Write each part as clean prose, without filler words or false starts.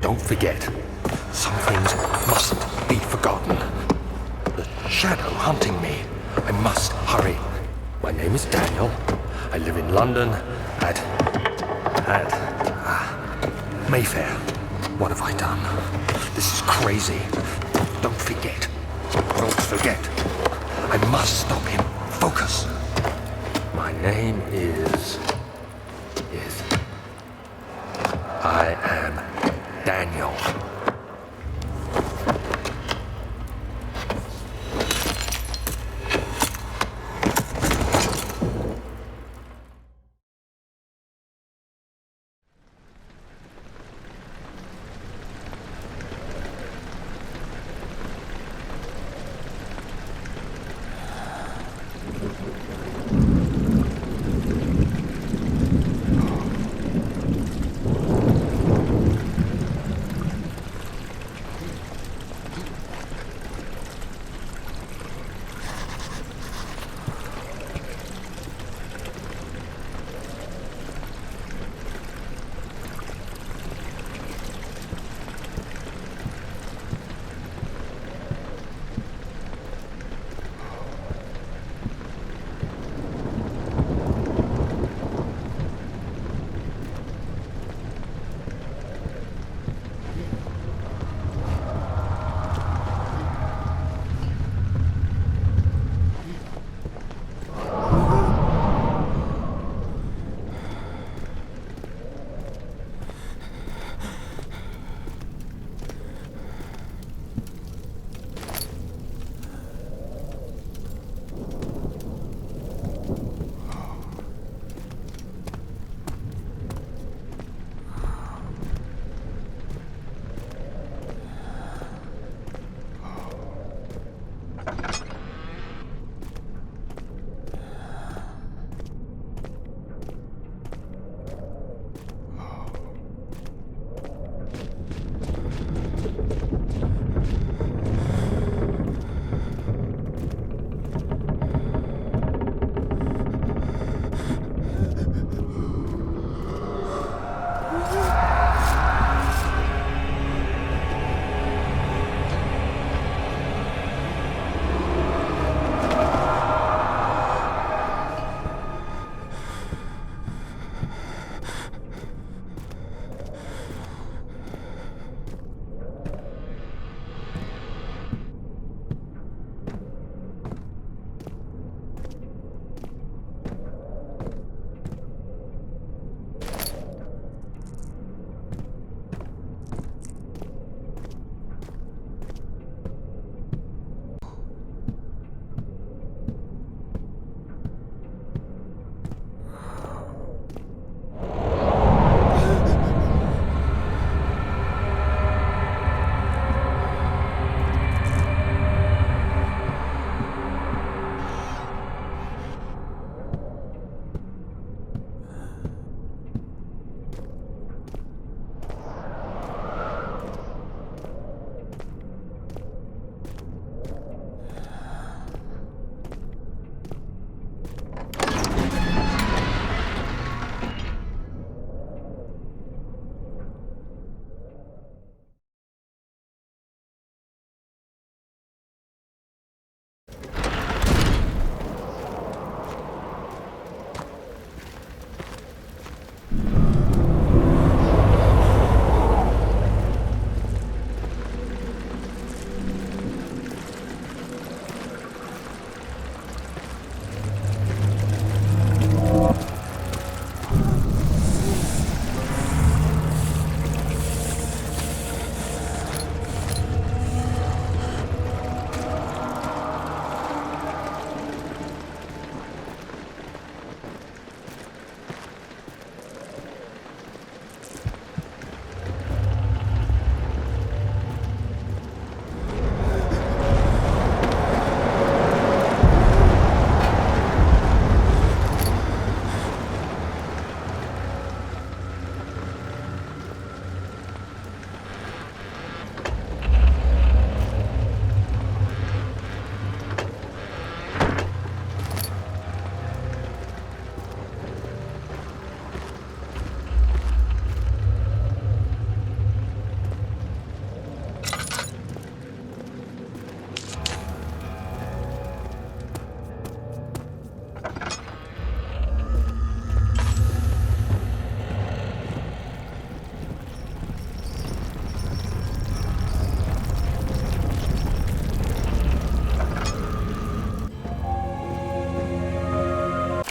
Don't forget. Some things mustn't be forgotten. The shadow hunting me. I must hurry. My name is Daniel. I live in London at Mayfair. What have I done? This is crazy. Don't forget. Don't forget. I must stop him. Focus. My name is... I am Daniel.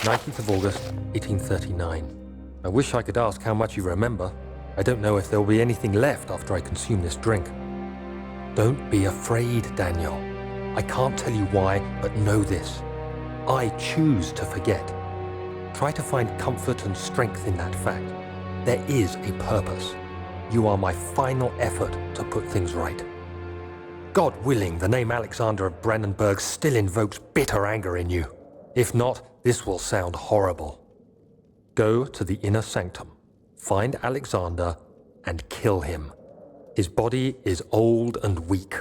19th of August, 1839. I wish I could ask how much you remember. I don't know if there will be anything left after I consume this drink. Don't be afraid, Daniel. I can't tell you why, but know this. I choose to forget. Try to find comfort and strength in that fact. There is a purpose. You are my final effort to put things right. God willing, the name Alexander of Brennenburg still invokes bitter anger in you. If not, this will sound horrible. Go to the inner sanctum, find Alexander, and kill him. His body is old and weak,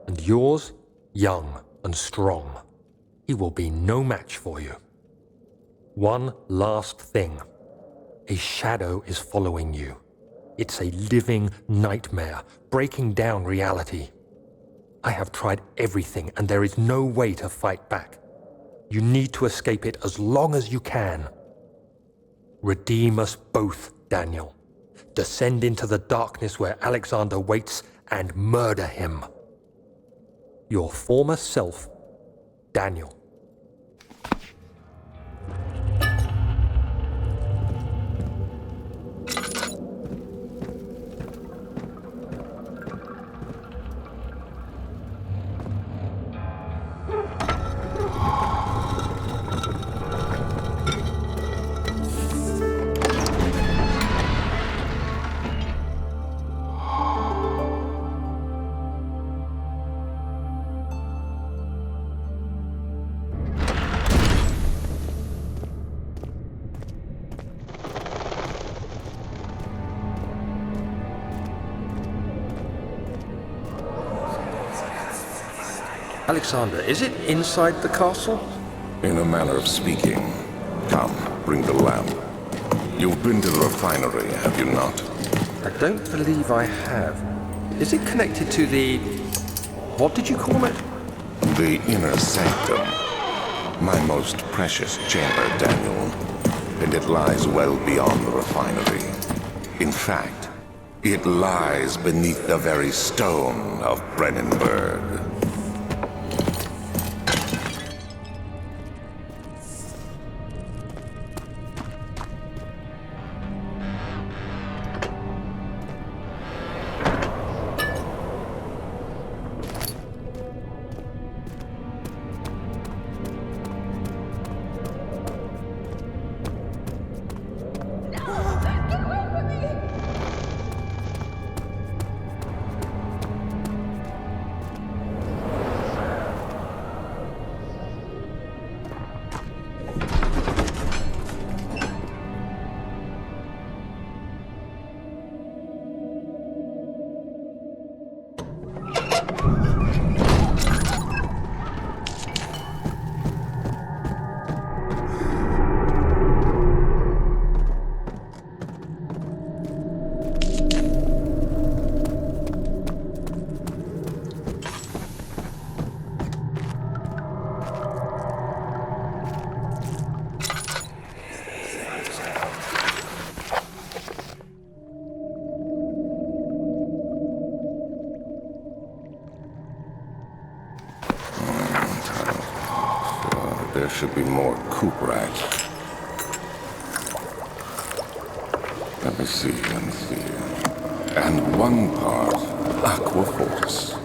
and yours, young and strong. He will be no match for you. One last thing. A shadow is following you. It's a living nightmare, breaking down reality. I have tried everything, and there is no way to fight back. You need to escape it as long as you can. Redeem us both, Daniel. Descend into the darkness where Alexander waits and murder him. Your former self, Daniel. Alexander, is it inside the castle? In a manner of speaking. Come, bring the lamp. You've been to the refinery, have you not? I don't believe I have. Is it connected to the... what did you call it? The inner sanctum. My most precious chamber, Daniel. And it lies well beyond the refinery. In fact, it lies beneath the very stone of Brennenburg. There should be more coop racks. Let me see. And one part aquafortis.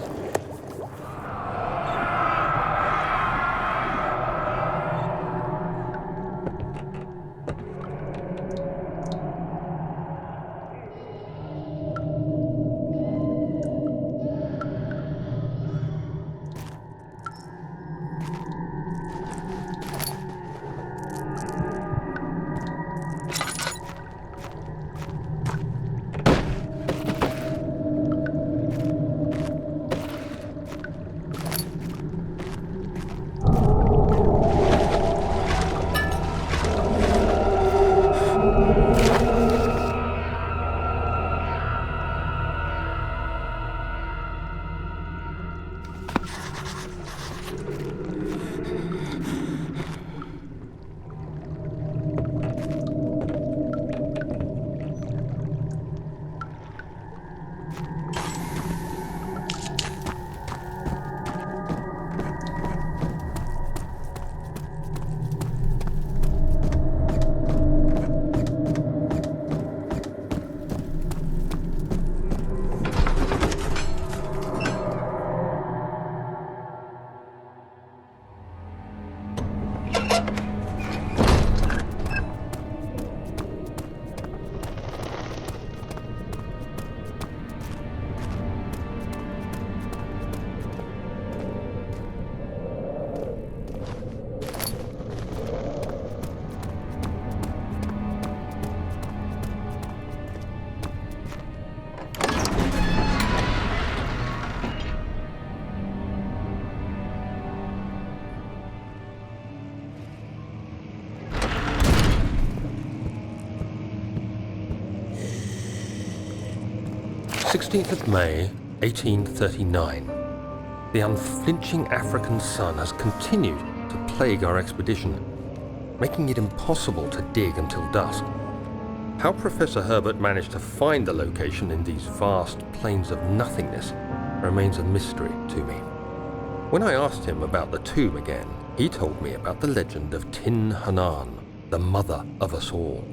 16th of May, 1839. The unflinching African sun has continued to plague our expedition, making it impossible to dig until dusk. How Professor Herbert managed to find the location in these vast plains of nothingness remains a mystery to me. When I asked him about the tomb again, he told me about the legend of Tin Hanan, the mother of us all.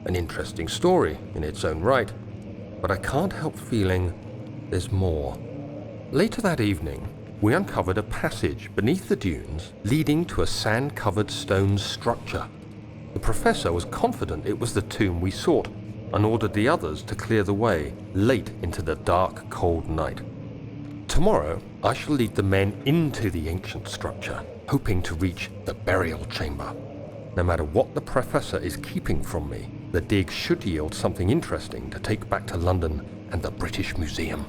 An interesting story in its own right, but I can't help feeling there's more. Later that evening, we uncovered a passage beneath the dunes leading to a sand-covered stone structure. The professor was confident it was the tomb we sought and ordered the others to clear the way late into the dark, cold night. Tomorrow, I shall lead the men into the ancient structure, hoping to reach the burial chamber. No matter what the professor is keeping from me, the dig should yield something interesting to take back to London and the British Museum.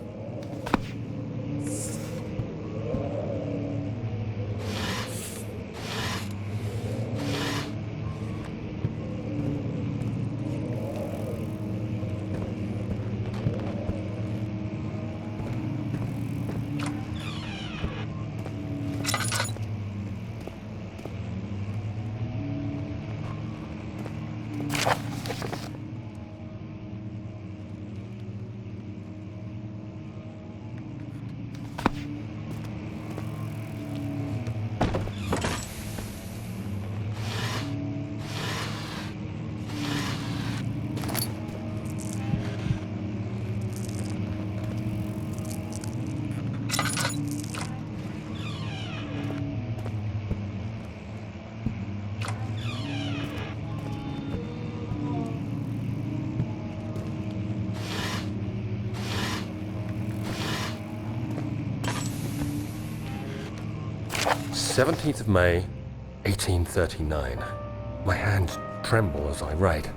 "17th of May, 1839. My hands tremble as I write.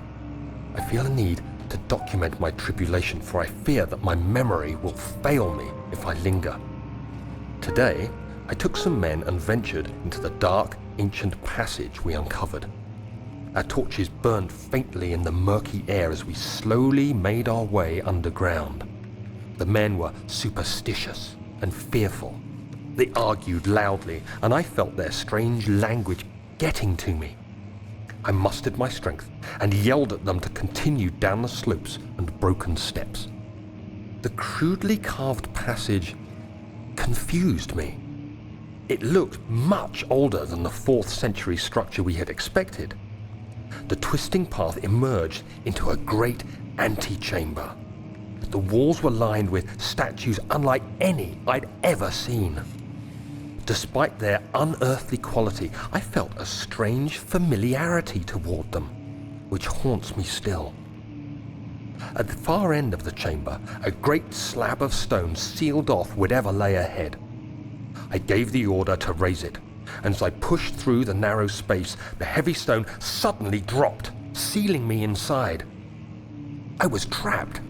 I feel a need to document my tribulation, for I fear that my memory will fail me if I linger. Today, I took some men and ventured into the dark, ancient passage we uncovered. Our torches burned faintly in the murky air as we slowly made our way underground. The men were superstitious and fearful. They argued loudly, and I felt their strange language getting to me. I mustered my strength and yelled at them to continue down the slopes and broken steps. The crudely carved passage confused me. It looked much older than the 4th century structure we had expected. The twisting path emerged into a great antechamber. The walls were lined with statues unlike any I'd ever seen. Despite their unearthly quality, I felt a strange familiarity toward them, which haunts me still. At the far end of the chamber, a great slab of stone sealed off whatever lay ahead. I gave the order to raise it, and as I pushed through the narrow space, the heavy stone suddenly dropped, sealing me inside. I was trapped.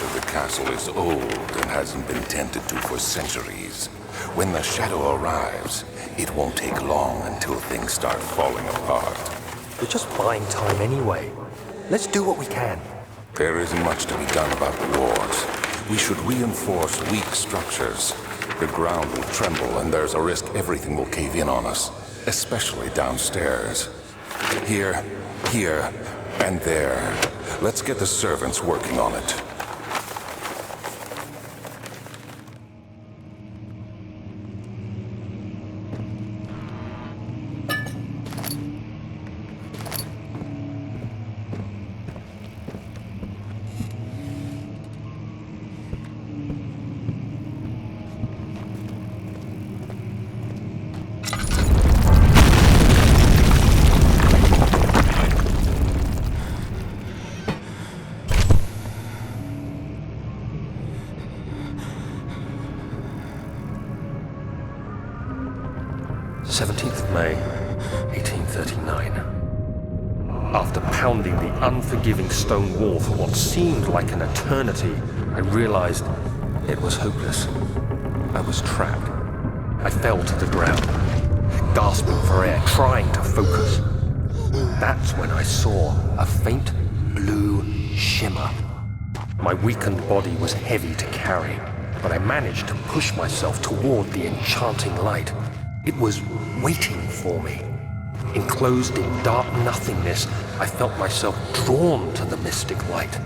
of the castle is old and hasn't been tended to for centuries. When the shadow arrives, it won't take long until things start falling apart. We're just buying time anyway. Let's do what we can. There isn't much to be done about the walls. We should reinforce weak structures. The ground will tremble and there's a risk everything will cave in on us, especially downstairs. Here, and there. Let's get the servants working on it. May 1839. After pounding the unforgiving stone wall for what seemed like an eternity, I realized it was hopeless. I was trapped. I fell to the ground, gasping for air, trying to focus. That's when I saw a faint blue shimmer. My weakened body was heavy to carry, but I managed to push myself toward the enchanting light. It was waiting for me. Enclosed in dark nothingness, I felt myself drawn to the mystic light.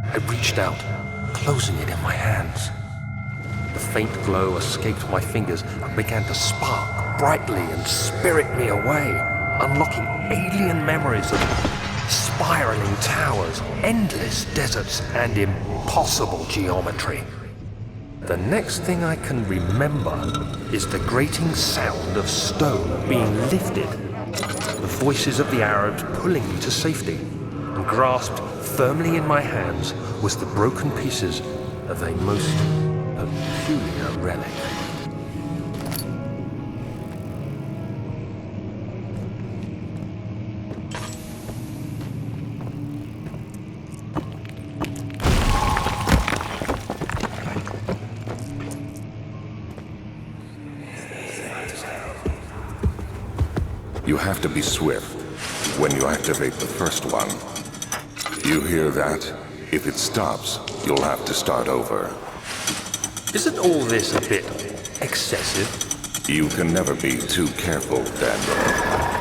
I reached out, closing it in my hands. The faint glow escaped my fingers and began to spark brightly and spirit me away, unlocking alien memories of spiraling towers, endless deserts, and impossible geometry. The next thing I can remember is the grating sound of stone being lifted, the voices of the Arabs pulling me to safety, and grasped firmly in my hands was the broken pieces of a most peculiar relic. You have to be swift when you activate the first one. You hear that? If it stops, you'll have to start over. Isn't all this a bit excessive? You can never be too careful, Daniel.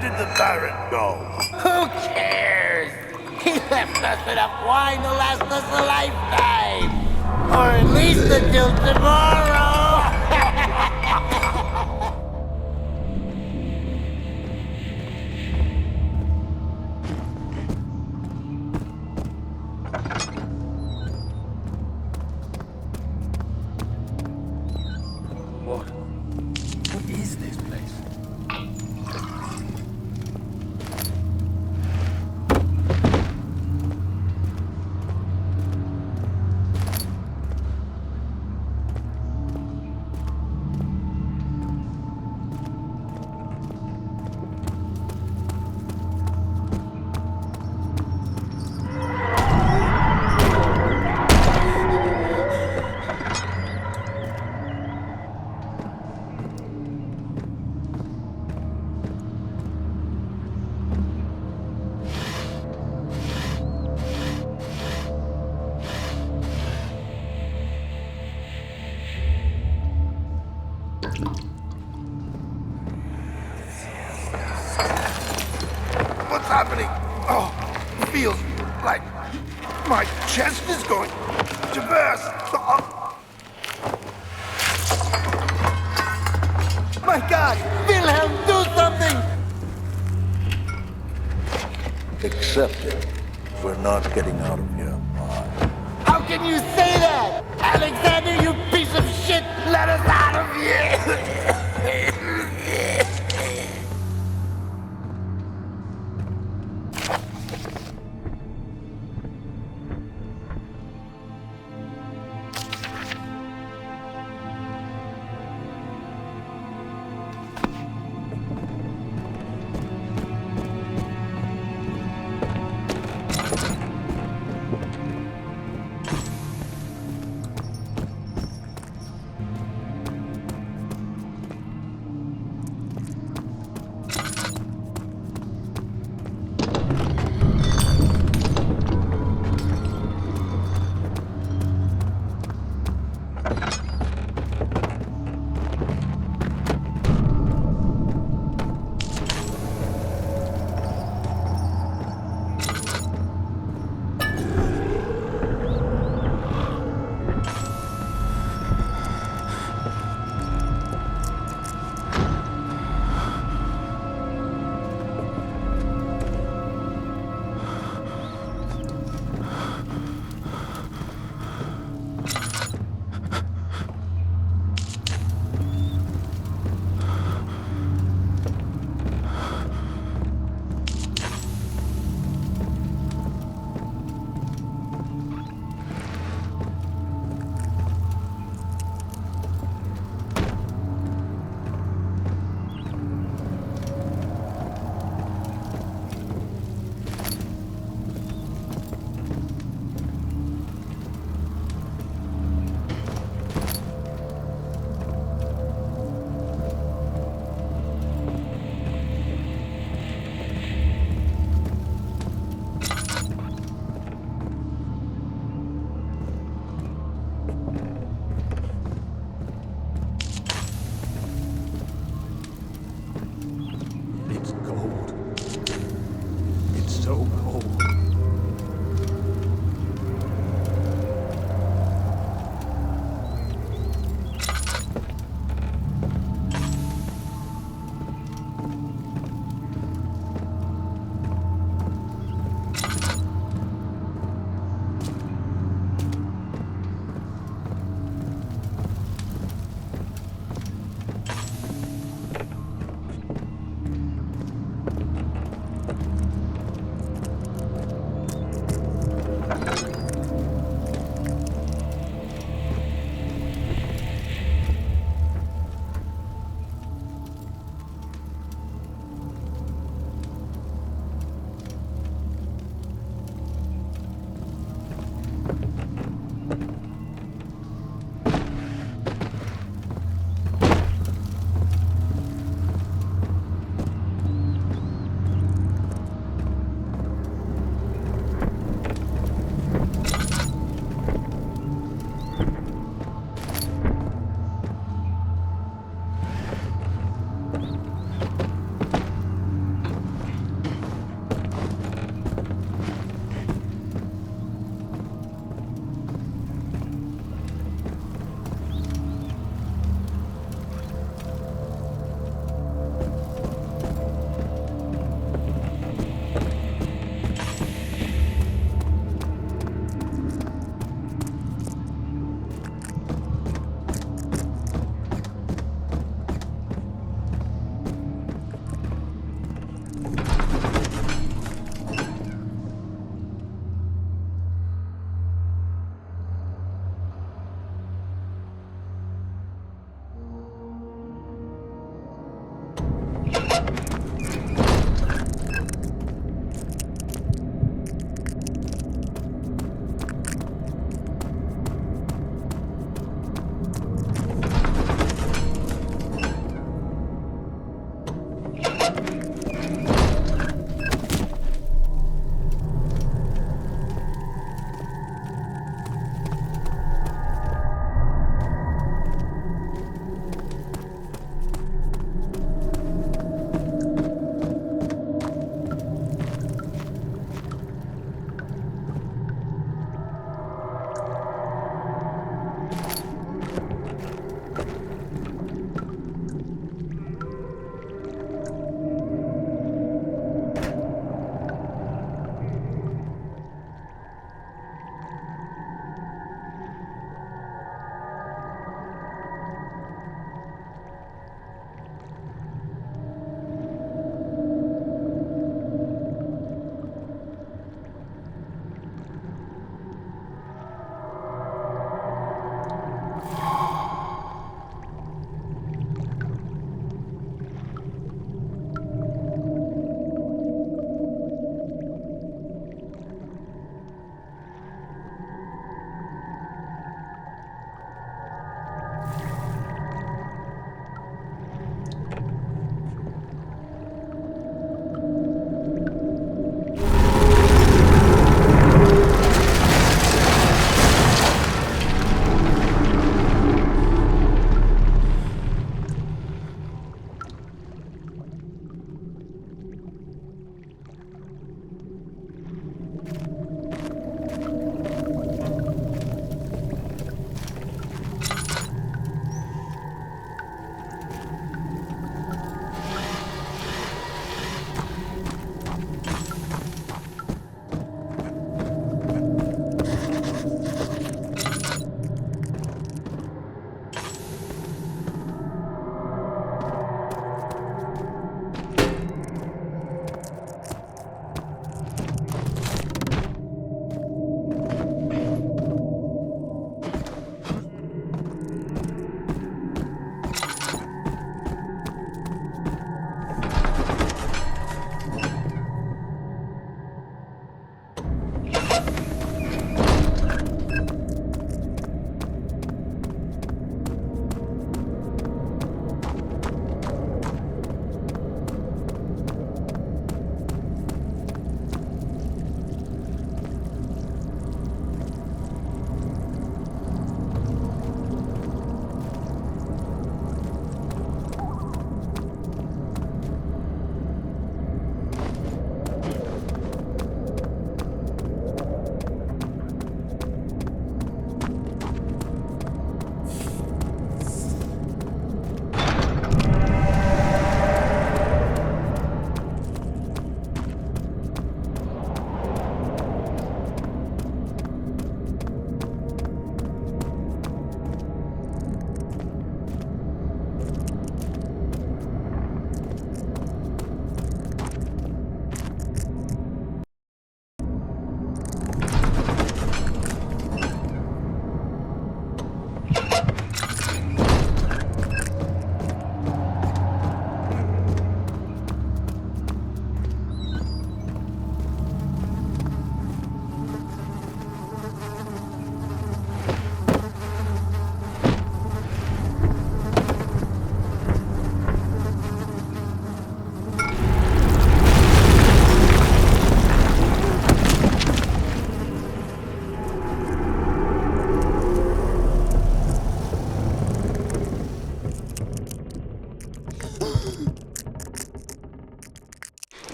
did the Baron go? Who cares? He left us enough wine to last us a lifetime. Or at least until tomorrow. What is this place? What's happening? Oh, it feels like my chest is going to burst. Oh. My God! Wilhelm, do something! Accept it. We're not getting out of here. How can you say that? Alexander, you piece of shit! Let us out of here! It's cold. It's so cold.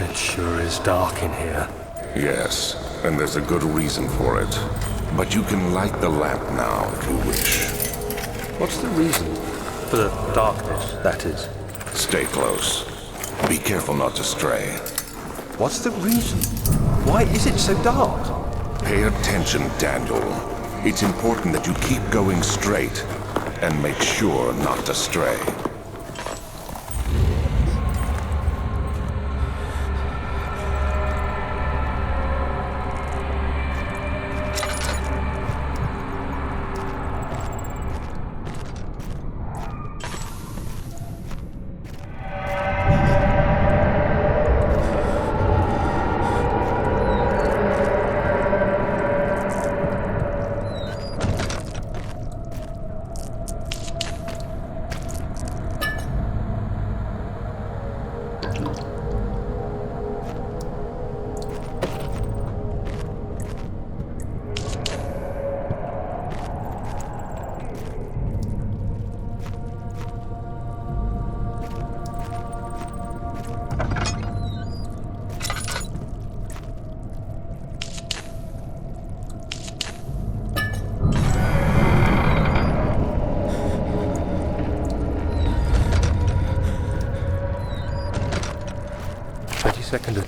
It sure is dark in here. Yes, and there's a good reason for it. But you can light the lamp now if you wish. What's the reason? For the darkness, that is. Stay close. Be careful not to stray. What's the reason? Why is it so dark? Pay attention, Daniel. It's important that you keep going straight and make sure not to stray.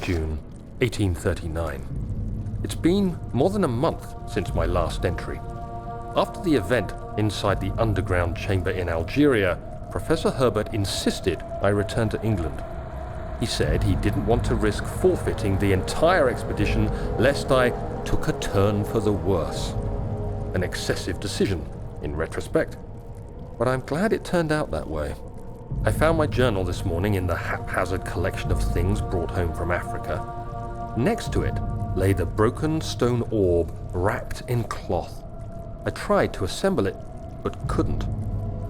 June 1839. It's been more than a month since my last entry. After the event inside the underground chamber in Algeria, Professor Herbert insisted I return to England. He said he didn't want to risk forfeiting the entire expedition lest I took a turn for the worse. An excessive decision, in retrospect. But I'm glad it turned out that way. I found my journal this morning in the haphazard collection of things brought home from Africa. Next to it lay the broken stone orb wrapped in cloth. I tried to assemble it, but couldn't.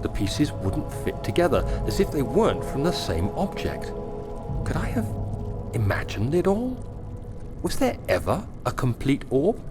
The pieces wouldn't fit together, as if they weren't from the same object. Could I have imagined it all? Was there ever a complete orb?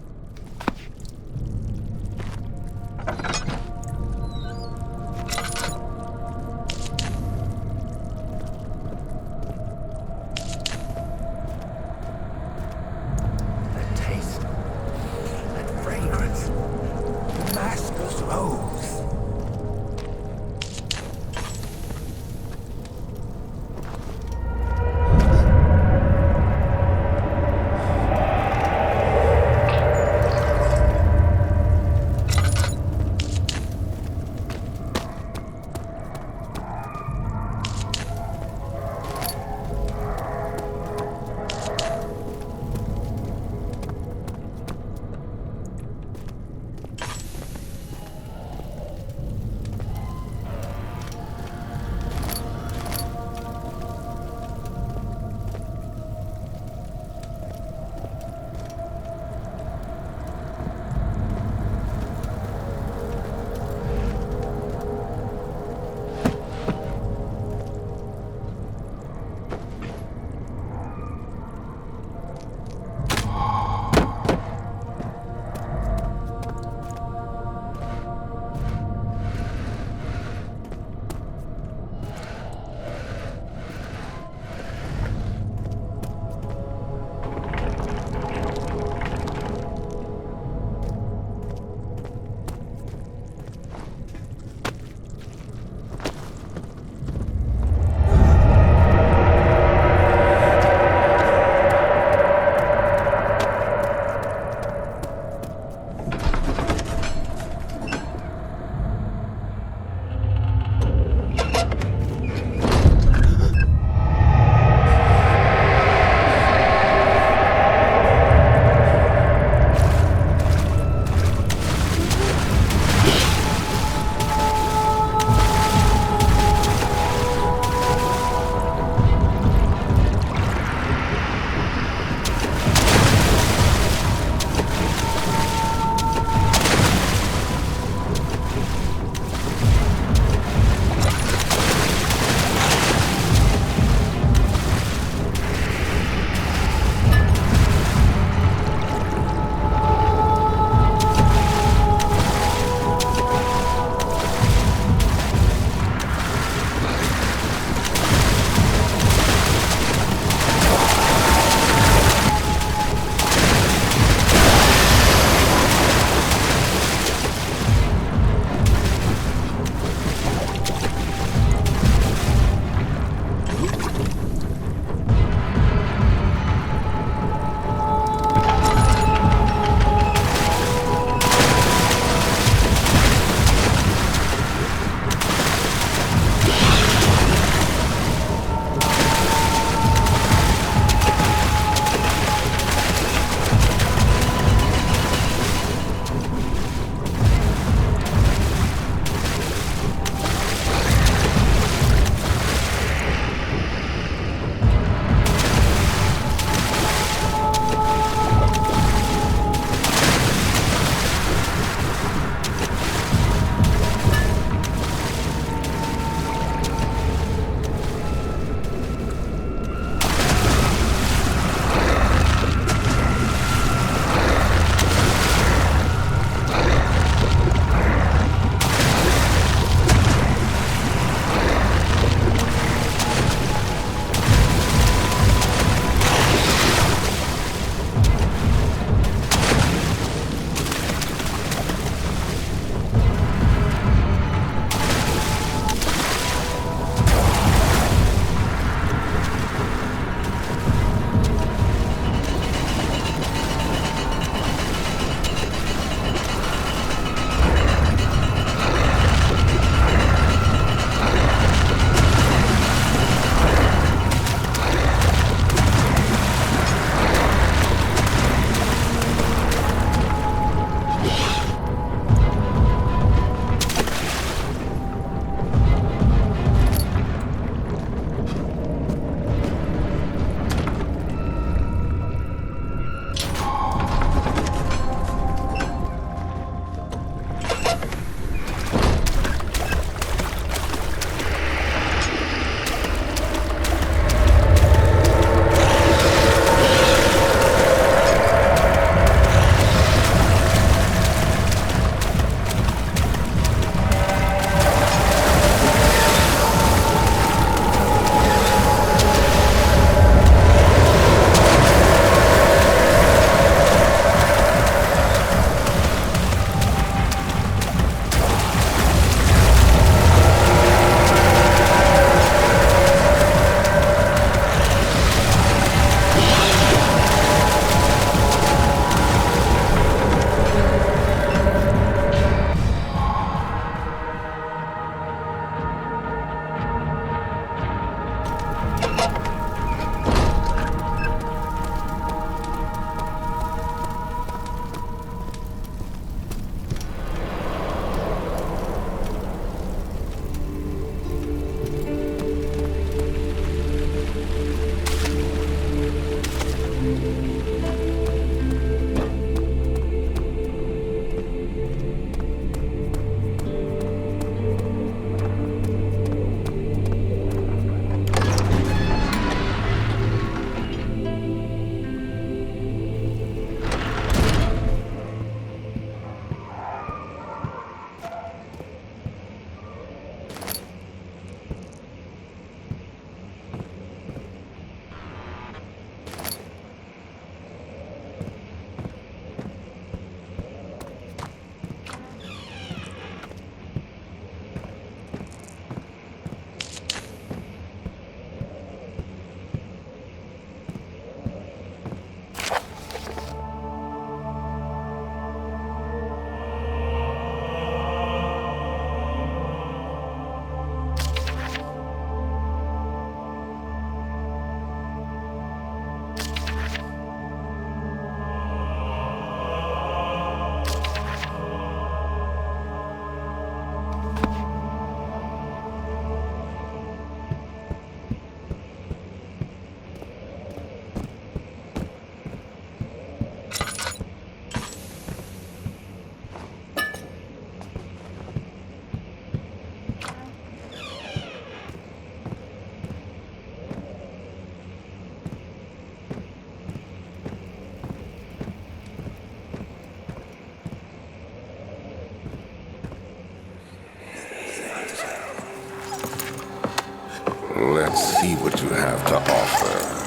you have to offer.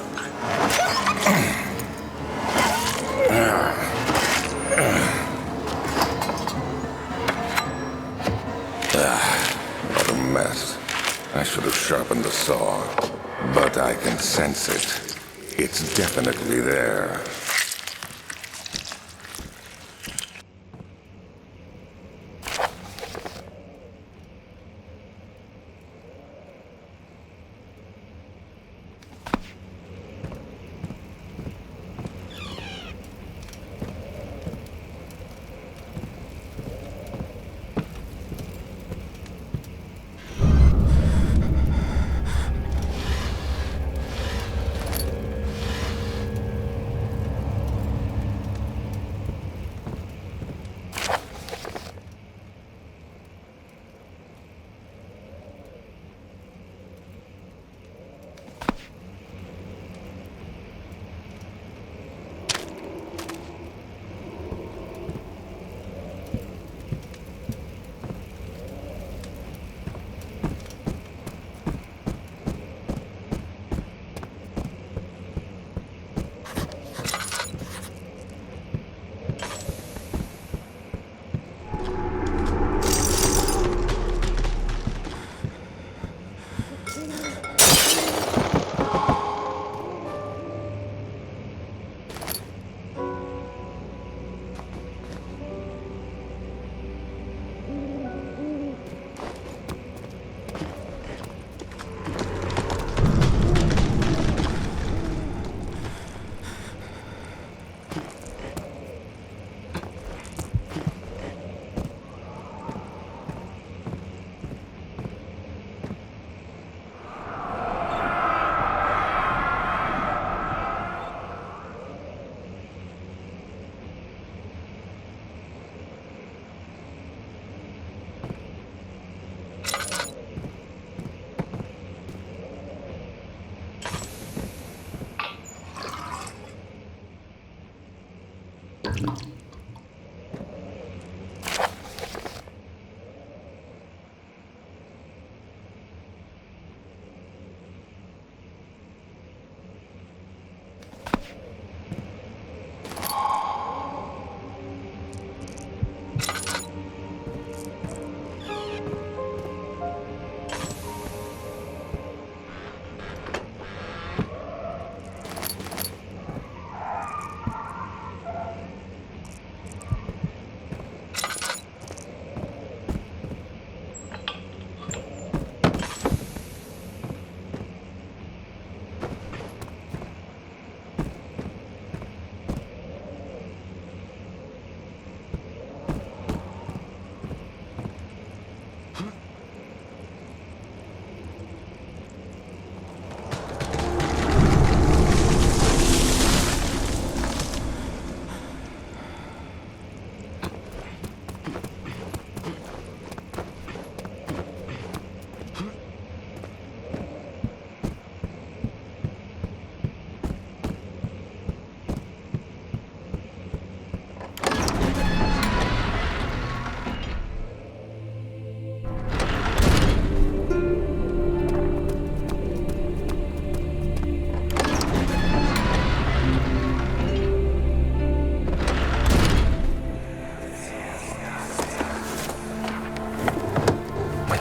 What a mess. I should have sharpened the saw. But I can sense it. It's definitely there.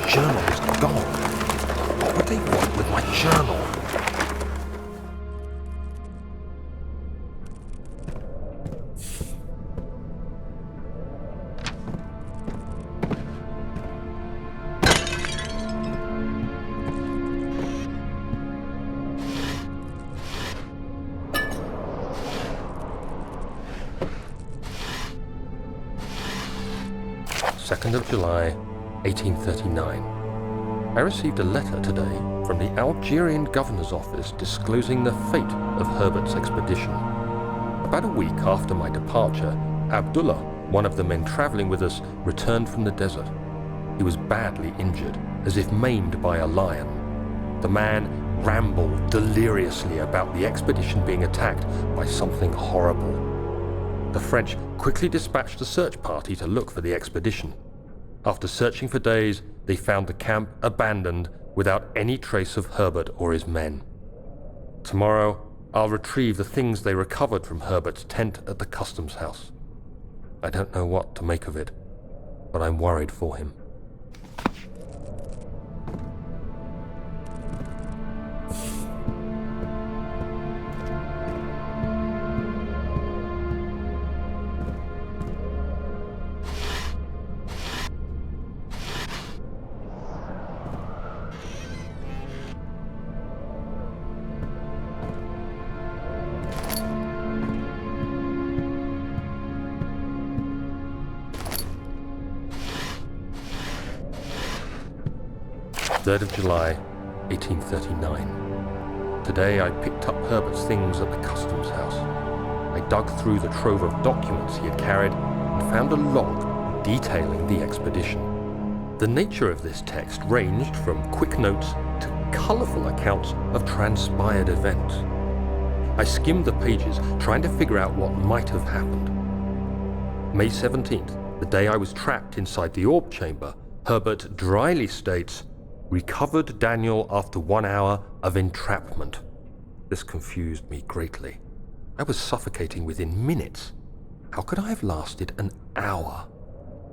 journal. July 1839. I received a letter today from the Algerian governor's office disclosing the fate of Herbert's expedition. About a week after my departure, Abdullah, one of the men traveling with us, returned from the desert. He was badly injured, as if maimed by a lion. The man rambled deliriously about the expedition being attacked by something horrible. The French quickly dispatched a search party to look for the expedition. After searching for days, they found the camp abandoned without any trace of Herbert or his men. Tomorrow, I'll retrieve the things they recovered from Herbert's tent at the customs house. I don't know what to make of it, but I'm worried for him. July 1839. Today I picked up Herbert's things at the customs house. I dug through the trove of documents he had carried and found a log detailing the expedition. The nature of this text ranged from quick notes to colourful accounts of transpired events. I skimmed the pages, trying to figure out what might have happened. May 17th, the day I was trapped inside the orb chamber, Herbert dryly states, "Recovered Daniel after 1 hour of entrapment." This confused me greatly. I was suffocating within minutes. How could I have lasted an hour?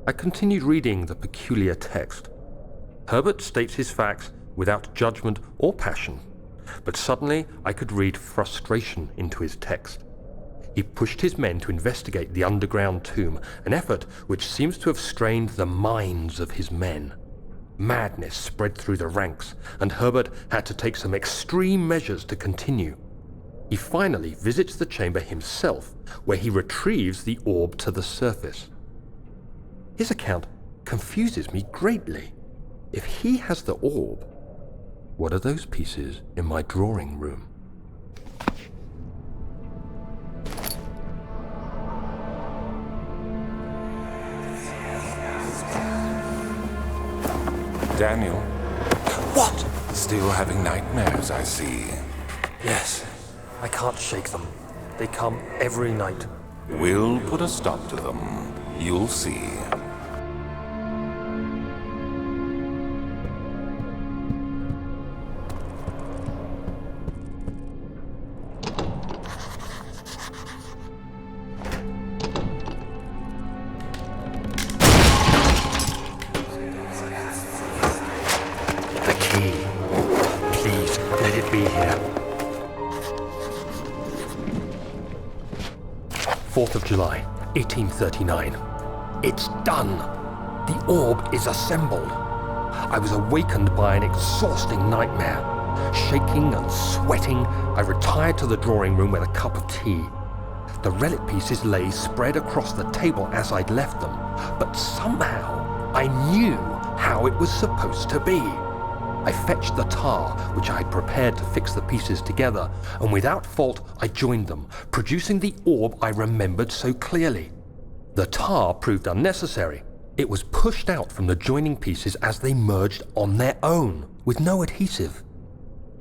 I continued reading the peculiar text. Herbert states his facts without judgment or passion, but suddenly I could read frustration into his text. He pushed his men to investigate the underground tomb, an effort which seems to have strained the minds of his men. Madness spread through the ranks, and Herbert had to take some extreme measures to continue. He finally visits the chamber himself, where he retrieves the orb to the surface. His account confuses me greatly. If he has the orb, what are those pieces in my drawing room? Daniel, What? still having nightmares, I see. Yes, I can't shake them. They come every night. We'll put a stop to them. You'll see. The key. Please, let it be here. 4th of July, 1839. It's done. The orb is assembled. I was awakened by an exhausting nightmare. Shaking and sweating, I retired to the drawing room with a cup of tea. The relic pieces lay spread across the table as I'd left them, but somehow I knew how it was supposed to be. I fetched the tar, which I had prepared to fix the pieces together, and without fault I joined them, producing the orb I remembered so clearly. The tar proved unnecessary. It was pushed out from the joining pieces as they merged on their own, with no adhesive.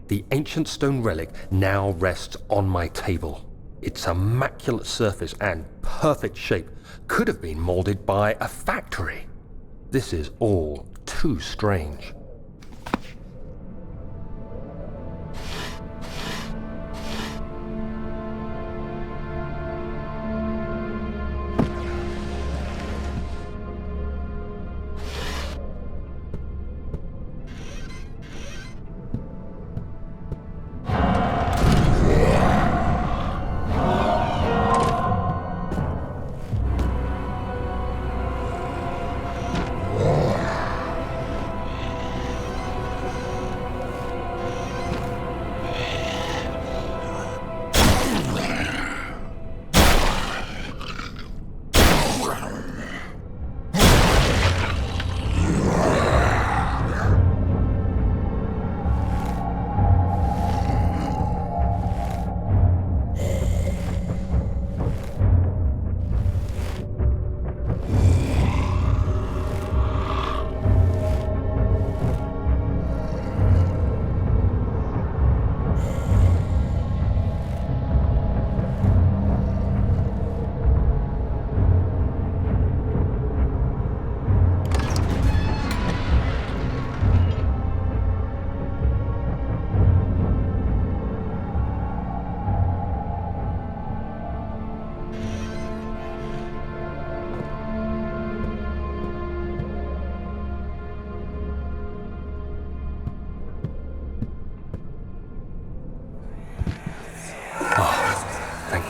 The ancient stone relic now rests on my table. Its immaculate surface and perfect shape could have been molded by a factory. This is all too strange.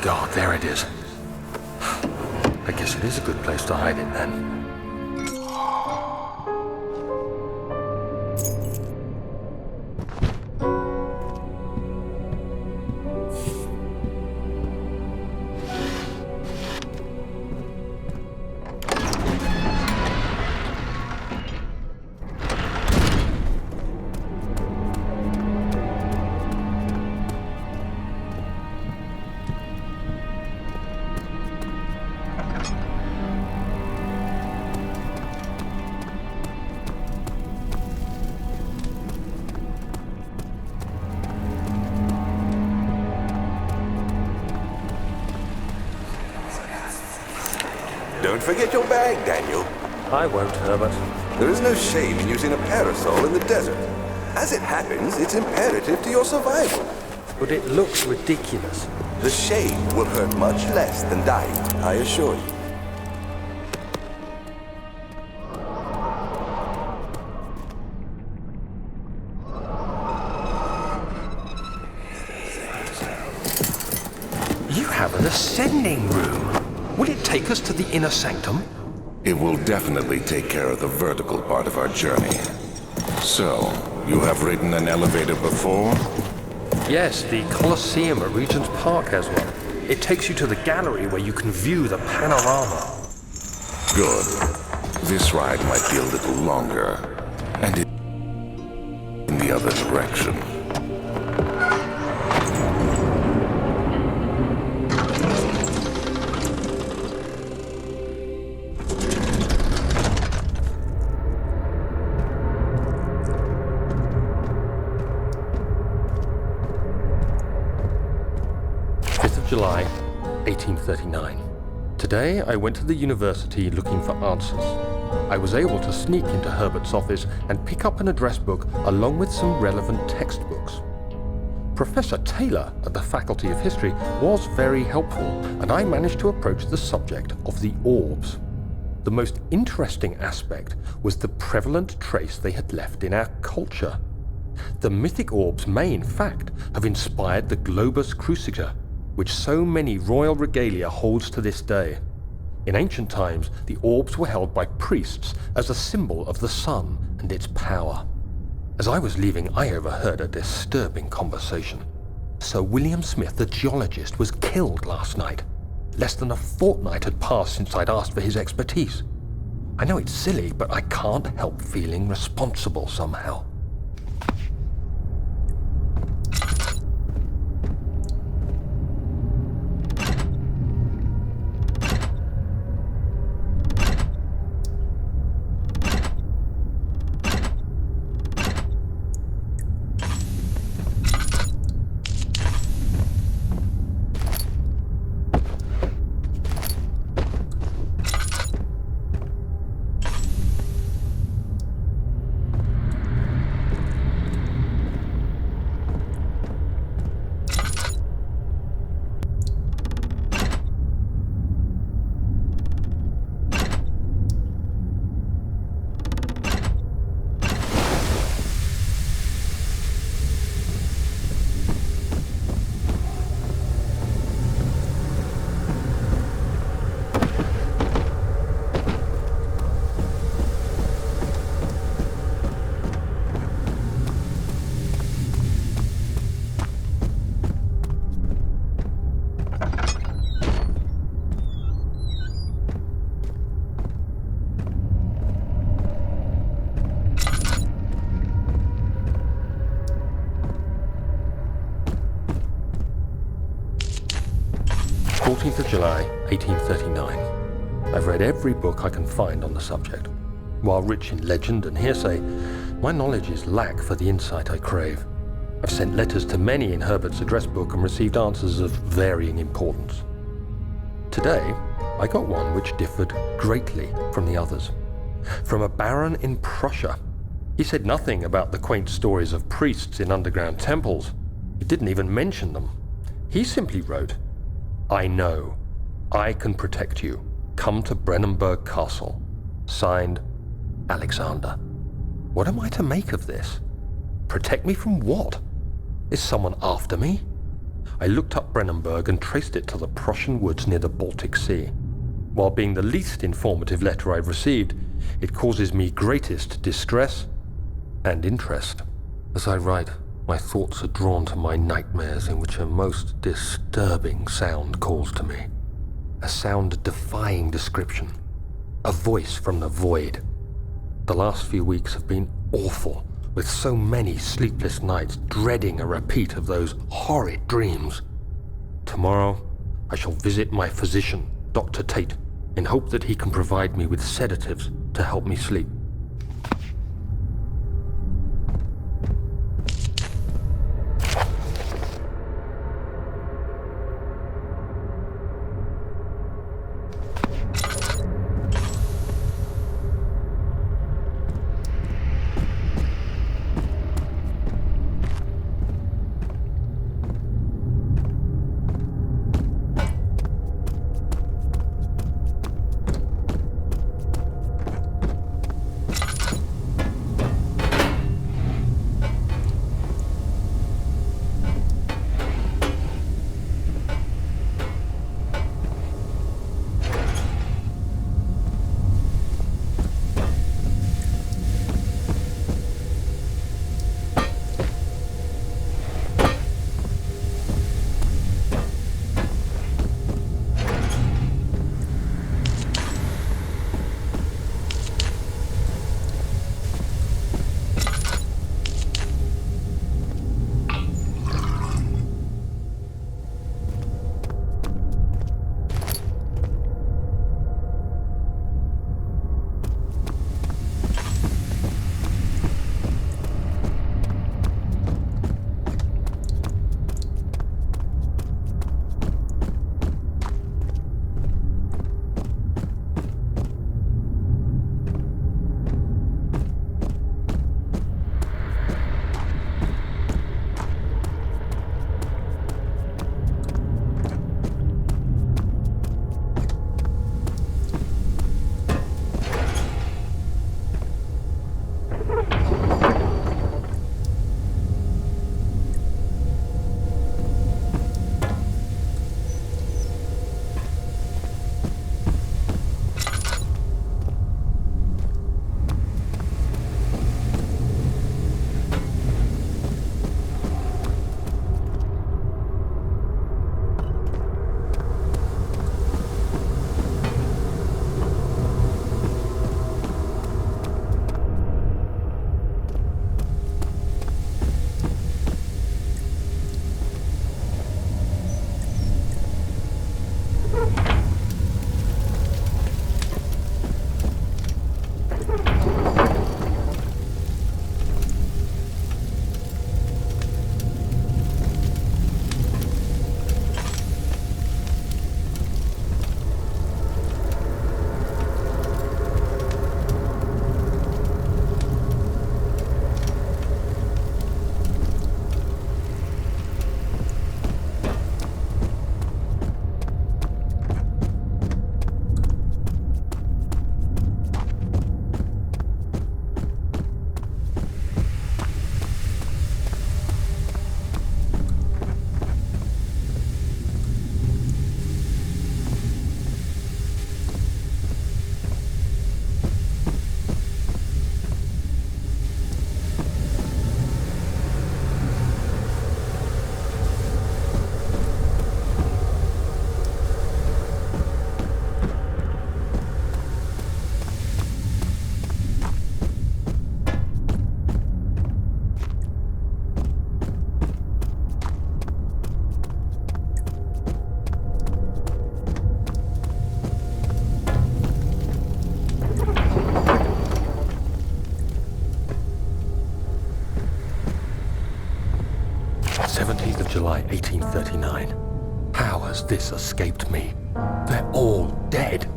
God, there it is. I guess it is a good place to hide it then. Don't forget your bag, Daniel. I won't, Herbert. There is no shame in using a parasol in the desert. As it happens, it's imperative to your survival. But it looks ridiculous. The shame will hurt much less than dying, I assure you. You have an ascending room. Will it take us to the inner sanctum? It will definitely take care of the vertical part of our journey. So, you have ridden an elevator before? Yes, the Colosseum at Regent's Park has one. It takes you to the gallery where you can view the panorama. Good. This ride might be a little longer, and in the other direction. July 1839. Today I went to the university looking for answers. I was able to sneak into Herbert's office and pick up an address book along with some relevant textbooks. Professor Taylor at the Faculty of History was very helpful, and I managed to approach the subject of the orbs. The most interesting aspect was the prevalent trace they had left in our culture. The mythic orbs may in fact have inspired the globus cruciger, which so many royal regalia holds to this day. In ancient times, the orbs were held by priests as a symbol of the sun and its power. As I was leaving, I overheard a disturbing conversation. Sir William Smith, the geologist, was killed last night. Less than a fortnight had passed since I'd asked for his expertise. I know it's silly, but I can't help feeling responsible somehow. July 1839. I've read every book I can find on the subject. While rich in legend and hearsay, my knowledge is lack for the insight I crave. I've sent letters to many in Herbert's address book and received answers of varying importance. Today, I got one which differed greatly from the others. From a baron in Prussia. He said nothing about the quaint stories of priests in underground temples. He didn't even mention them. He simply wrote, "I know. I can protect you. Come to Brennenburg Castle. Signed, Alexander." What am I to make of this? Protect me from what? Is someone after me? I looked up Brennenburg and traced it to the Prussian woods near the Baltic Sea. While being the least informative letter I've received, it causes me greatest distress and interest. As I write, my thoughts are drawn to my nightmares in which a most disturbing sound calls to me. A sound defying description. A voice from the void. The last few weeks have been awful, with so many sleepless nights dreading a repeat of those horrid dreams. Tomorrow, I shall visit my physician, Dr. Tate, in hope that he can provide me with sedatives to help me sleep. July 1839. How has this escaped me? They're all dead.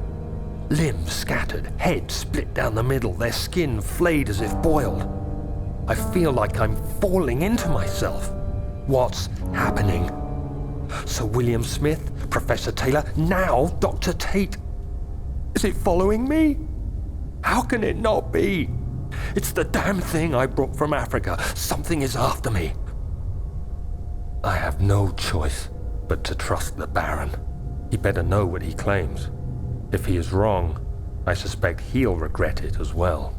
Limbs scattered, head split down the middle, their skin flayed as if boiled. I feel like I'm falling into myself. What's happening? Sir William Smith, Professor Taylor, now Dr. Tate. Is it following me? How can it not be? It's the damn thing I brought from Africa. Something is after me. I have no choice. but to trust the Baron. He better know what he claims. If he is wrong, I suspect he'll regret it as well.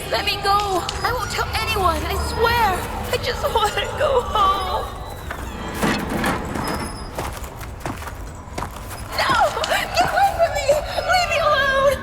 Let me go! I won't tell anyone, I swear! I just want to go home! No! Get away from me! Leave me alone!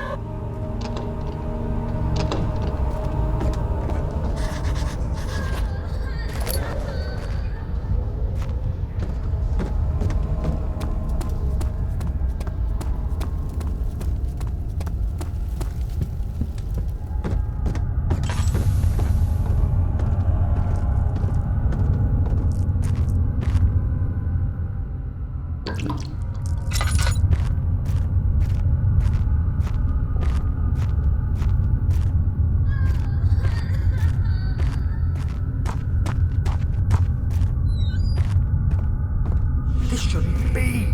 This shouldn't be.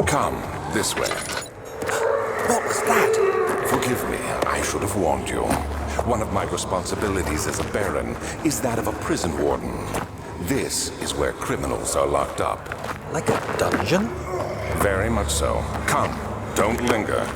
Come, this way. What was that? Forgive me, I should have warned you. One of my responsibilities as a Baron is that of a prison warden. This is where criminals are locked up. Like a dungeon? Very much so. Come, don't linger.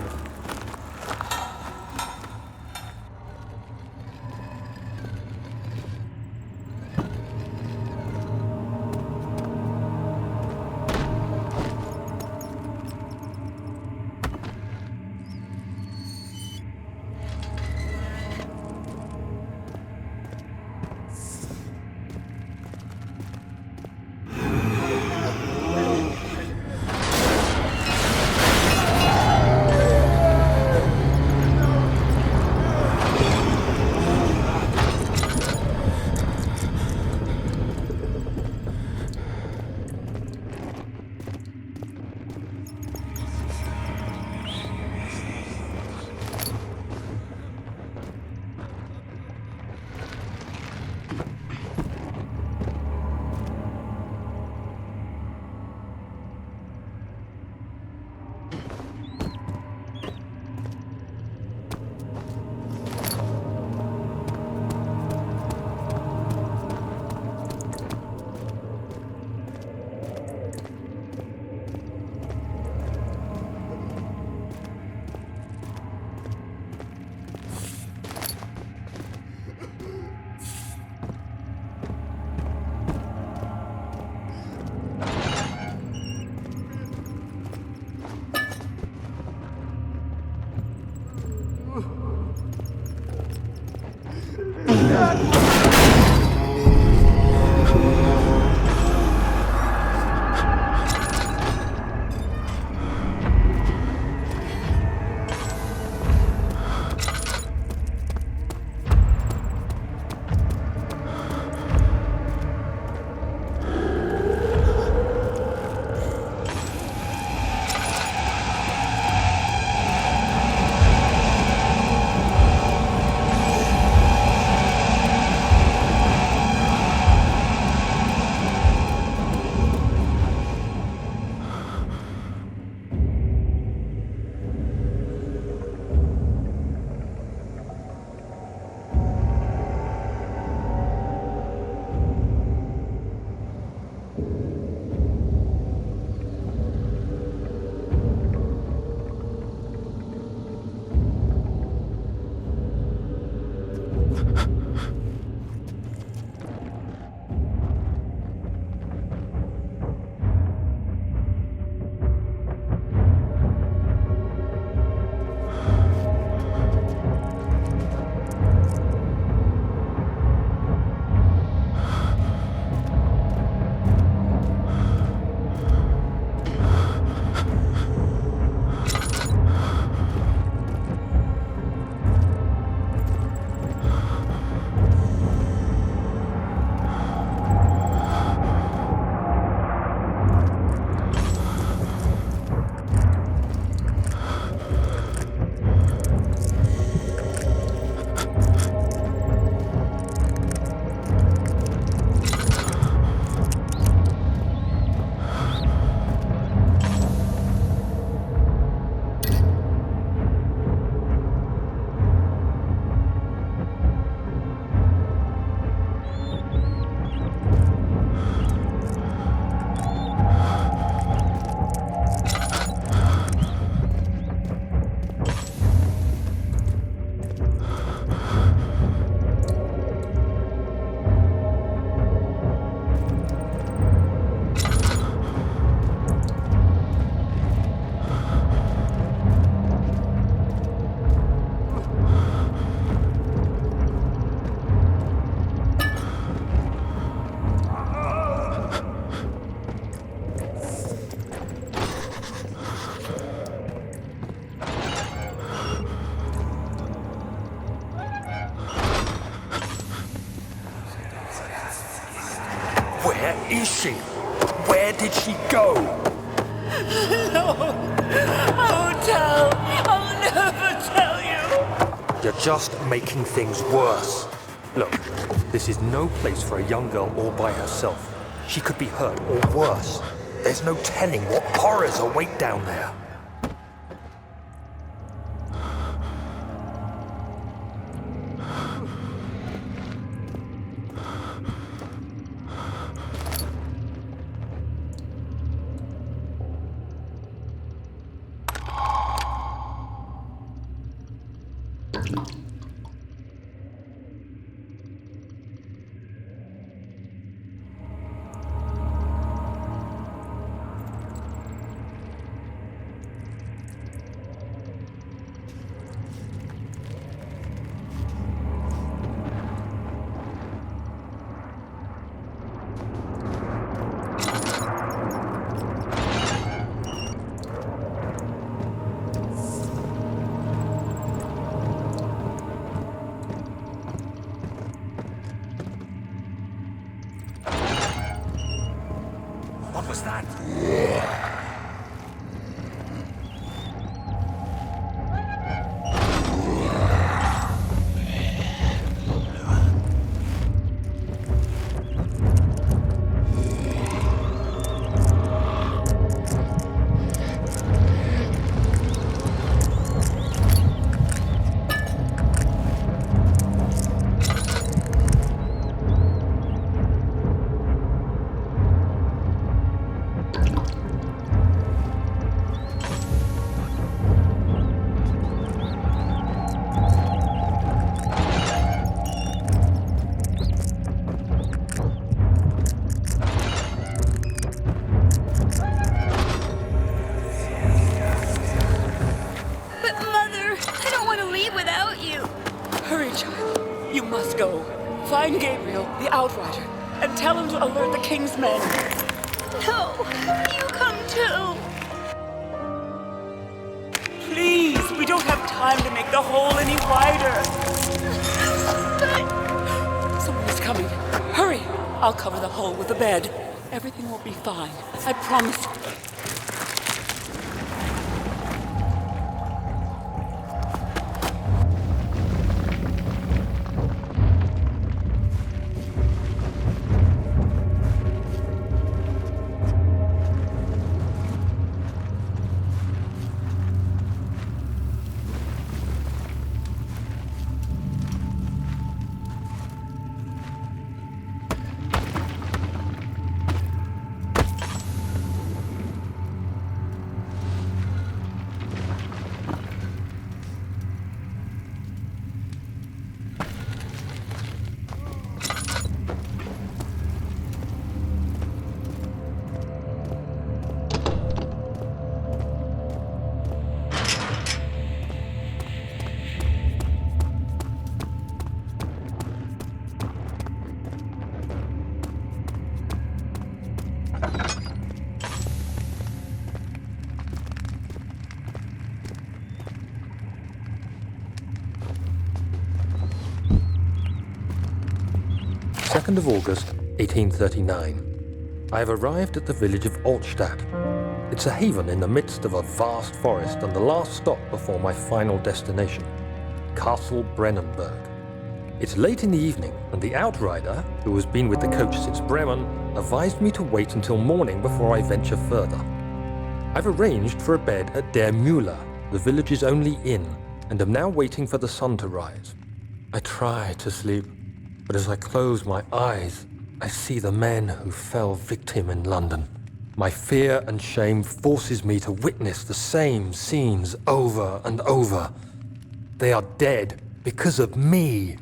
Where is she? Where did she go? No, I won't tell. I'll never tell you. You're just making things worse. Look, this is no place for a young girl all by herself. She could be hurt or worse. There's no telling what horrors await down there. What was that? You must go. Find Gabriel, the Outrider, and tell him to alert the King's men. No, you come too. Please, we don't have time to make the hole any wider. But... Someone is coming. Hurry! I'll cover the hole with a bed. Everything will be fine. I promise you. Of August, 1839. I have arrived at the village of Altstadt. It's a haven in the midst of a vast forest and the last stop before my final destination, Castle Brennenburg. It's late in the evening, and the Outrider, who has been with the coach since Bremen, advised me to wait until morning before I venture further. I've arranged for a bed at Der Müller, the village's only inn, and am now waiting for the sun to rise. I try to sleep, but as I close my eyes, I see the men who fell victim in London. My fear and shame forces me to witness the same scenes over and over. They are dead because of me.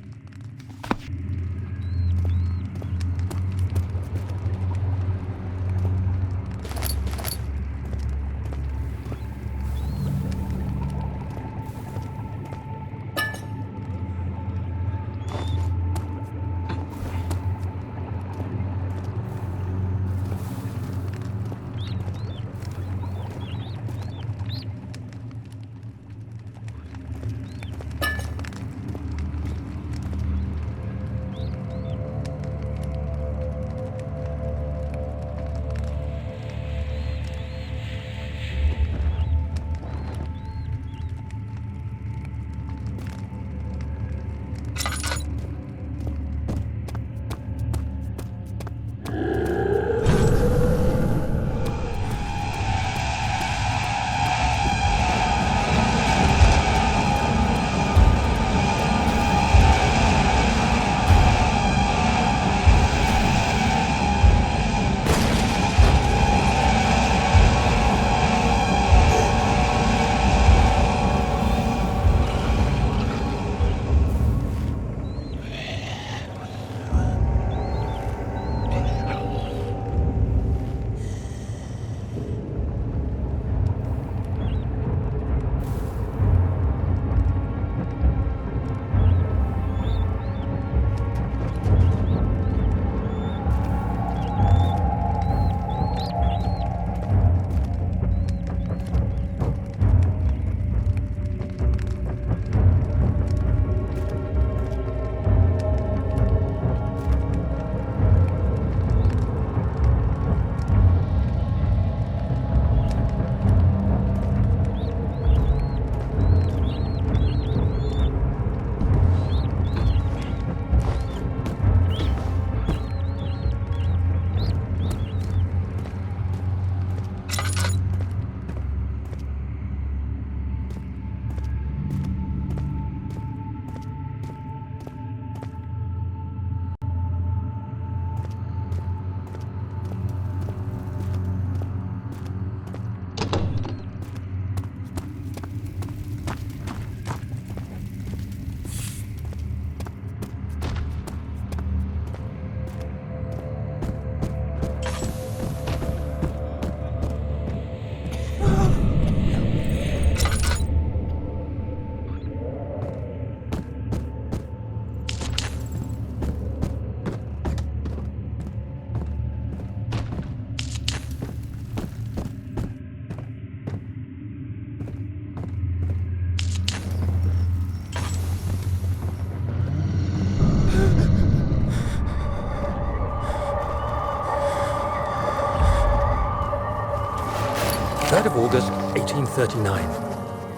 3rd of August, 1839.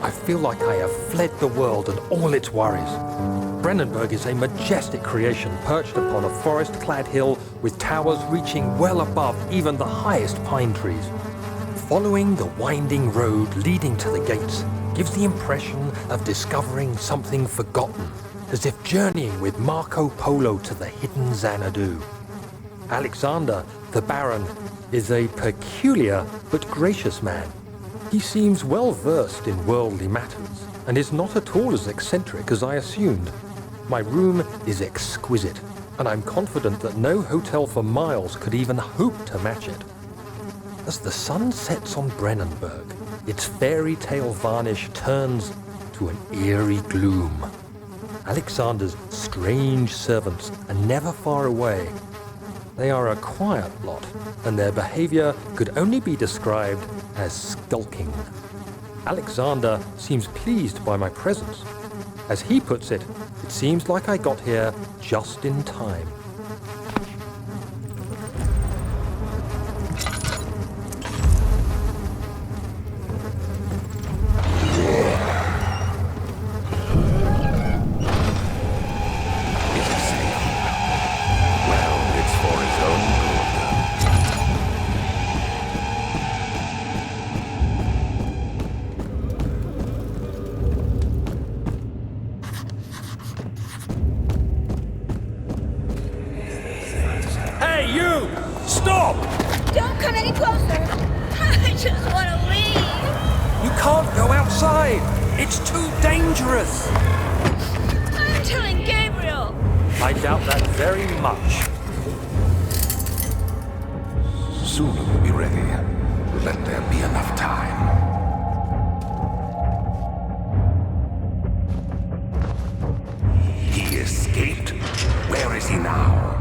I feel like I have fled the world and all its worries. Brennenburg is a majestic creation perched upon a forest-clad hill with towers reaching well above even the highest pine trees. Following the winding road leading to the gates gives the impression of discovering something forgotten, as if journeying with Marco Polo to the hidden Xanadu. Alexander, the Baron, is a peculiar but gracious man. He seems well versed in worldly matters and is not at all as eccentric as I assumed. My room is exquisite, and I'm confident that no hotel for miles could even hope to match it. As the sun sets on Brennenburg, its fairy tale varnish turns to an eerie gloom. Alexander's strange servants are never far away. They are a quiet lot, and their behavior could only be described as skulking. Alexander seems pleased by my presence. As he puts it, it seems like I got here just in time. Stop! Don't come any closer. I just want to leave. You can't go outside. It's too dangerous. I'm telling Gabriel. I doubt that very much. Soon we'll be ready. Let there be enough time. He escaped? Where is he now?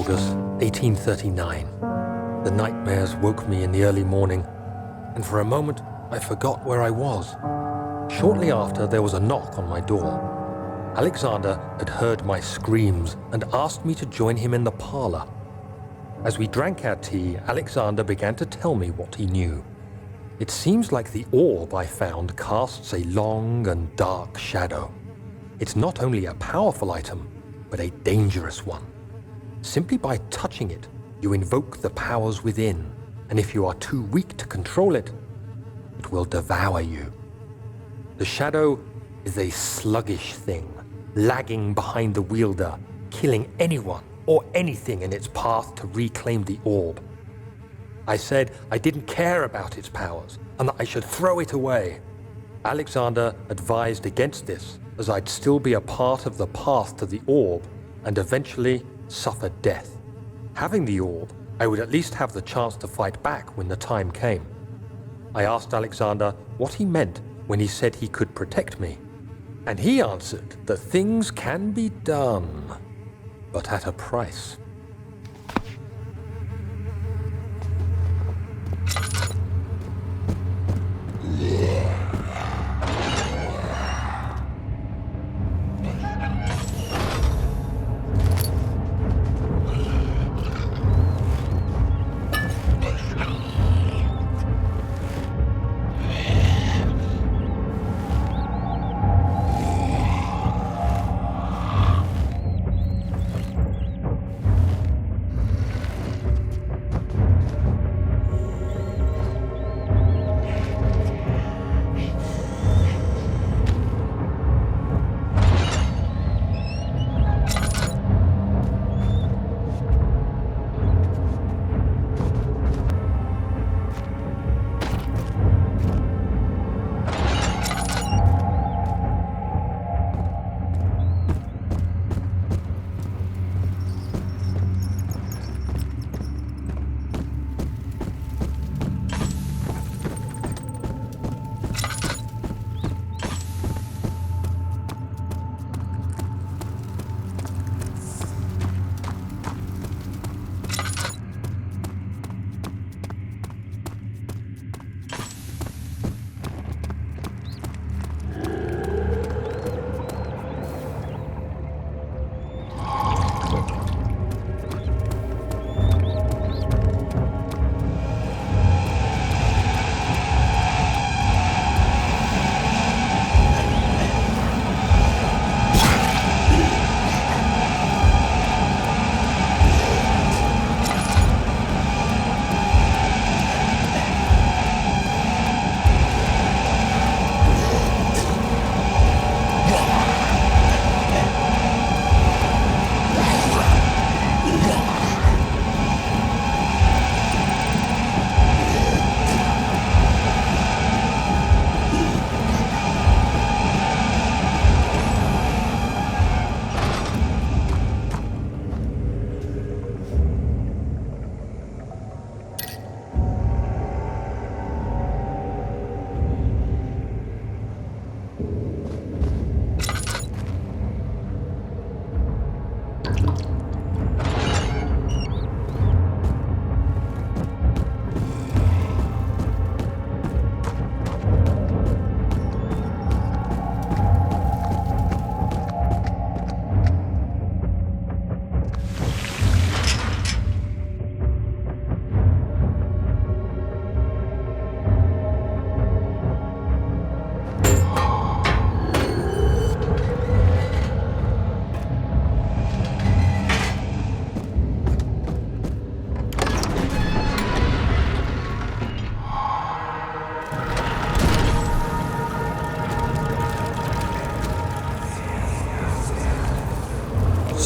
August, 1839. The nightmares woke me in the early morning, and for a moment I forgot where I was. Shortly after, there was a knock on my door. Alexander had heard my screams and asked me to join him in the parlor. As we drank our tea, Alexander began to tell me what he knew. It seems like the orb I found casts a long and dark shadow. It's not only a powerful item, but a dangerous one. Simply by touching it, you invoke the powers within, and if you are too weak to control it, it will devour you. The shadow is a sluggish thing, lagging behind the wielder, killing anyone or anything in its path to reclaim the orb. I said I didn't care about its powers and that I should throw it away. Alexander advised against this, as I'd still be a part of the path to the orb and eventually suffer death. Having the orb, I would at least have the chance to fight back when the time came. I asked Alexander what he meant when he said he could protect me, and he answered that things can be done, but at a price.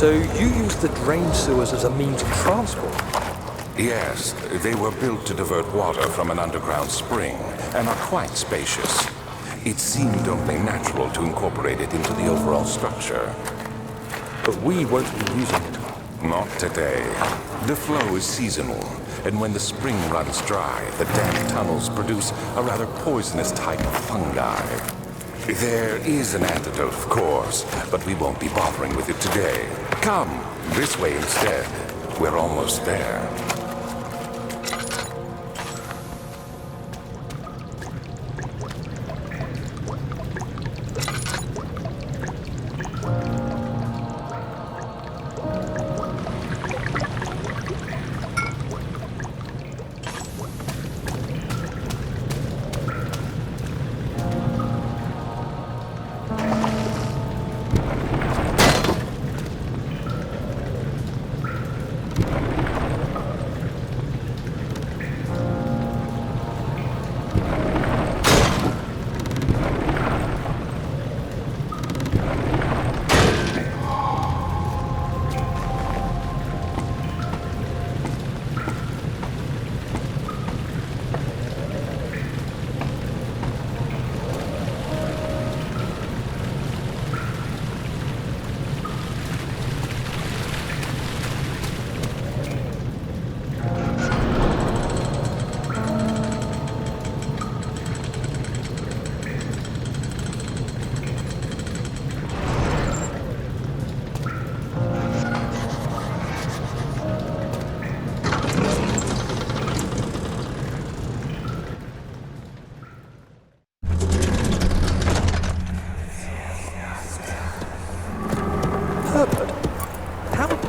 So you used the drain sewers as a means of transport? Yes, they were built to divert water from an underground spring and are quite spacious. It seemed only natural to incorporate it into the overall structure. But we won't be using it. Not today. The flow is seasonal, and when the spring runs dry, the damp tunnels produce a rather poisonous type of fungi. There is an antidote, of course, but we won't be bothering with it today. Come, this way instead. We're almost there.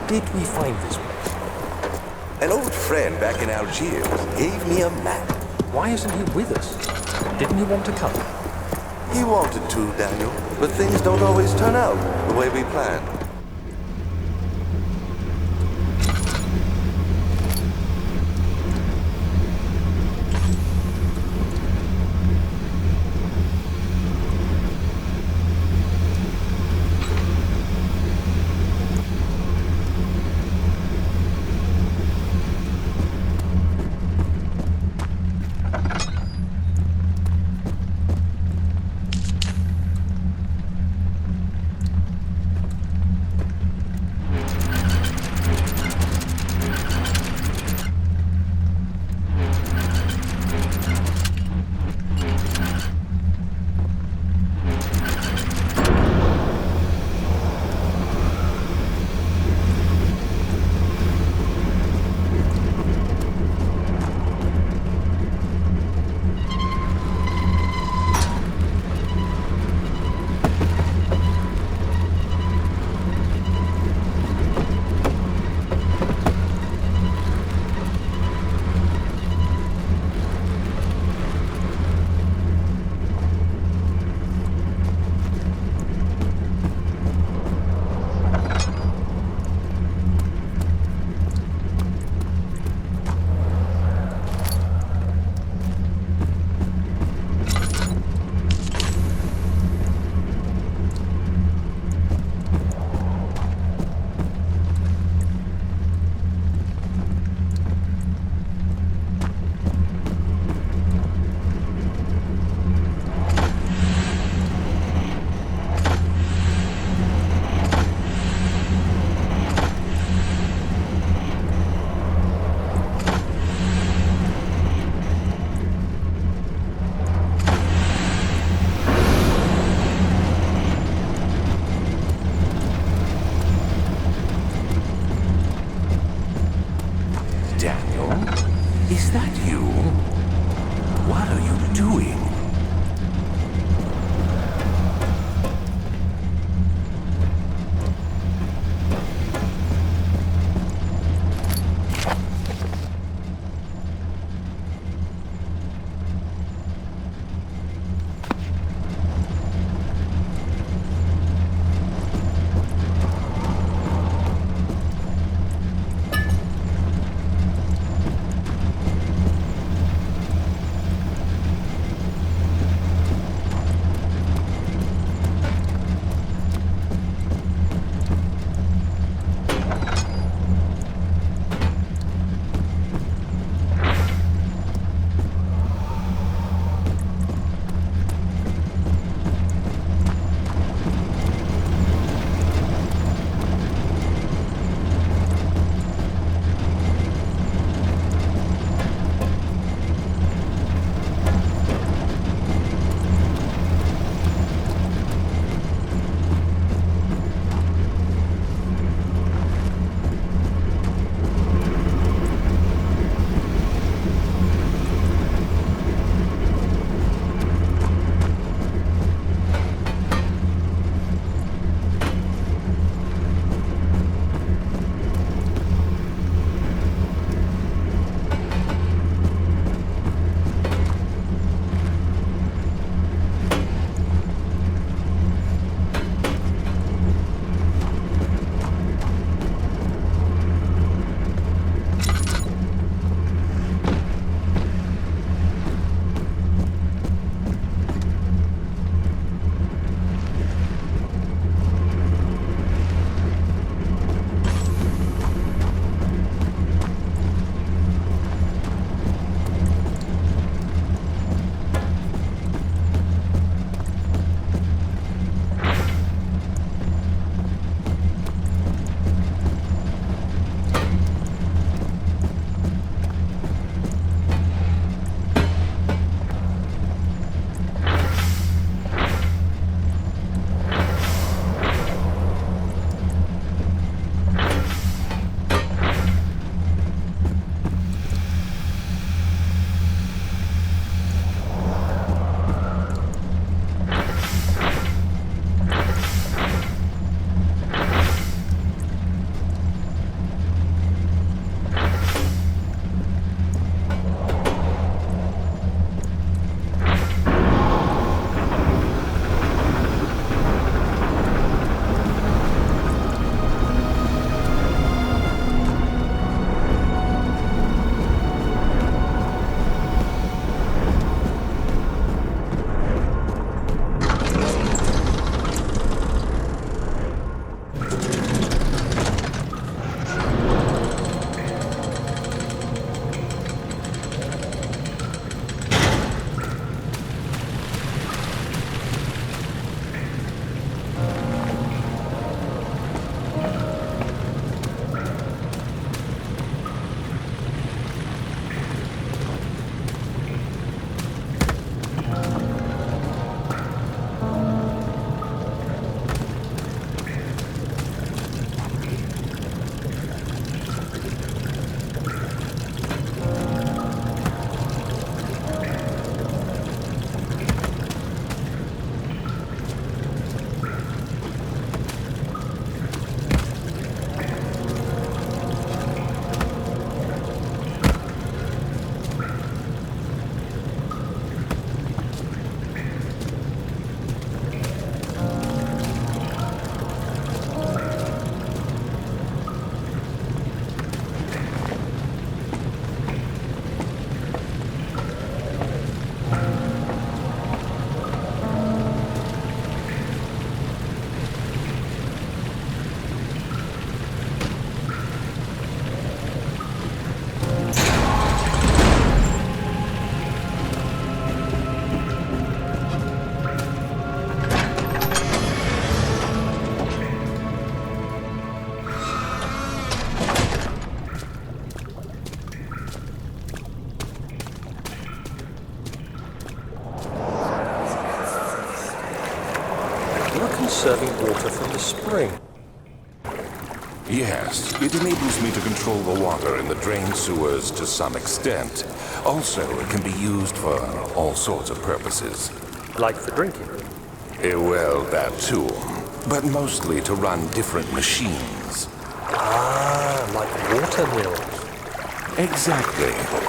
Did we find this place? An old friend back in Algiers gave me a map. Why isn't he with us? Didn't he want to come? He wanted to, Daniel, but things don't always turn out the way we planned. Is that you? What are you doing? serving water from the spring. Yes, it enables me to control the water in the drain sewers to some extent. Also, it can be used for all sorts of purposes. Like for drinking. Well, that too. But mostly to run different machines. Ah, like water mills. Exactly.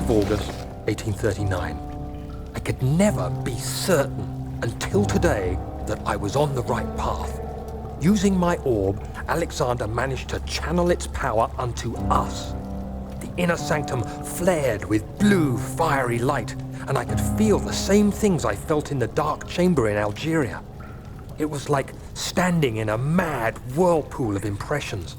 August 1839. I could never be certain until today that I was on the right path. Using my orb, Alexander managed to channel its power unto us. The inner sanctum flared with blue, fiery light, and I could feel the same things I felt in the dark chamber in Algeria. It was like standing in a mad whirlpool of impressions.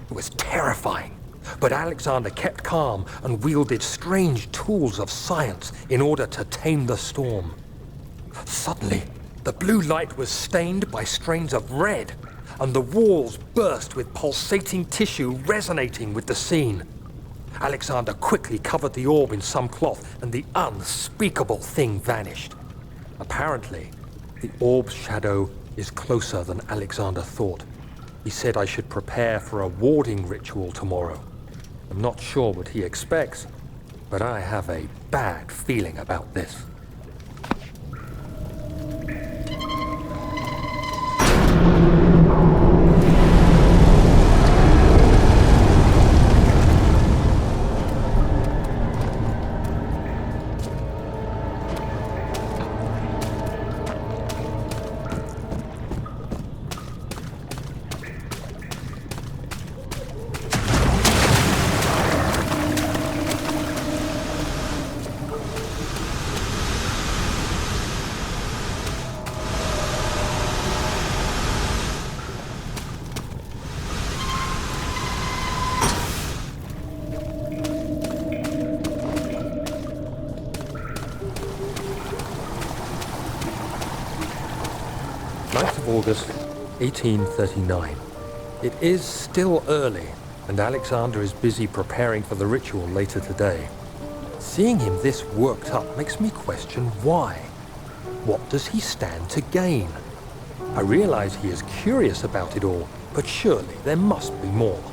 It was terrifying. But Alexander kept calm and wielded strange tools of science in order to tame the storm. Suddenly, the blue light was stained by strains of red, and the walls burst with pulsating tissue resonating with the scene. Alexander quickly covered the orb in some cloth, and the unspeakable thing vanished. Apparently, the orb's shadow is closer than Alexander thought. He said I should prepare for a warding ritual tomorrow. I'm not sure what he expects, but I have a bad feeling about this. August, 1839. It is still early, and Alexander is busy preparing for the ritual later today. Seeing him this worked up makes me question why. What does he stand to gain? I realize he is curious about it all, but surely there must be more.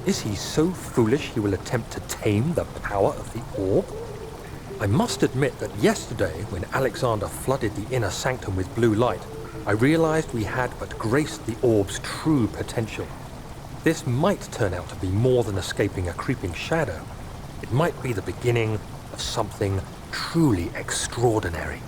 Is he so foolish he will attempt to tame the power of the orb? I must admit that yesterday, when Alexander flooded the inner sanctum with blue light, I realized we had but graced the orb's true potential. This might turn out to be more than escaping a creeping shadow. It might be the beginning of something truly extraordinary.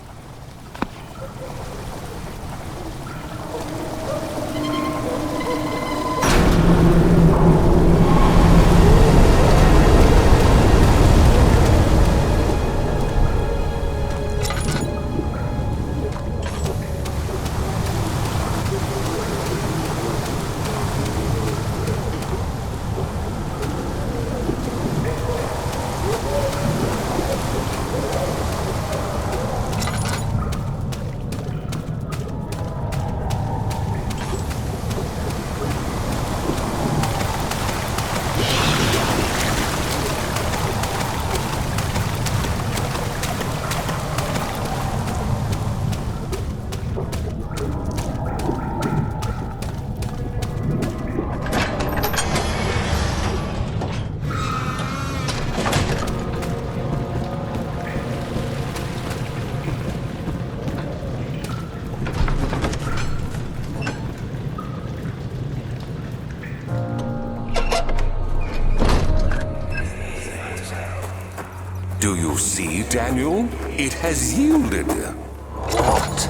Do you see, Daniel? It has yielded. What?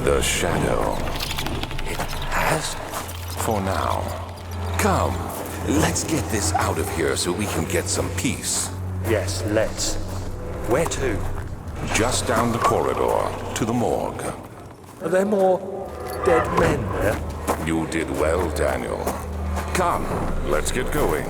The shadow. It has? For now. Come, let's get this out of here so we can get some peace. Yes, let's. Where to? Just down the corridor, to the morgue. Are there more dead men there? You did well, Daniel. Come, let's get going.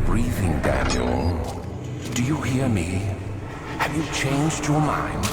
Breathing, Daniel. Do you hear me? Have you changed your mind?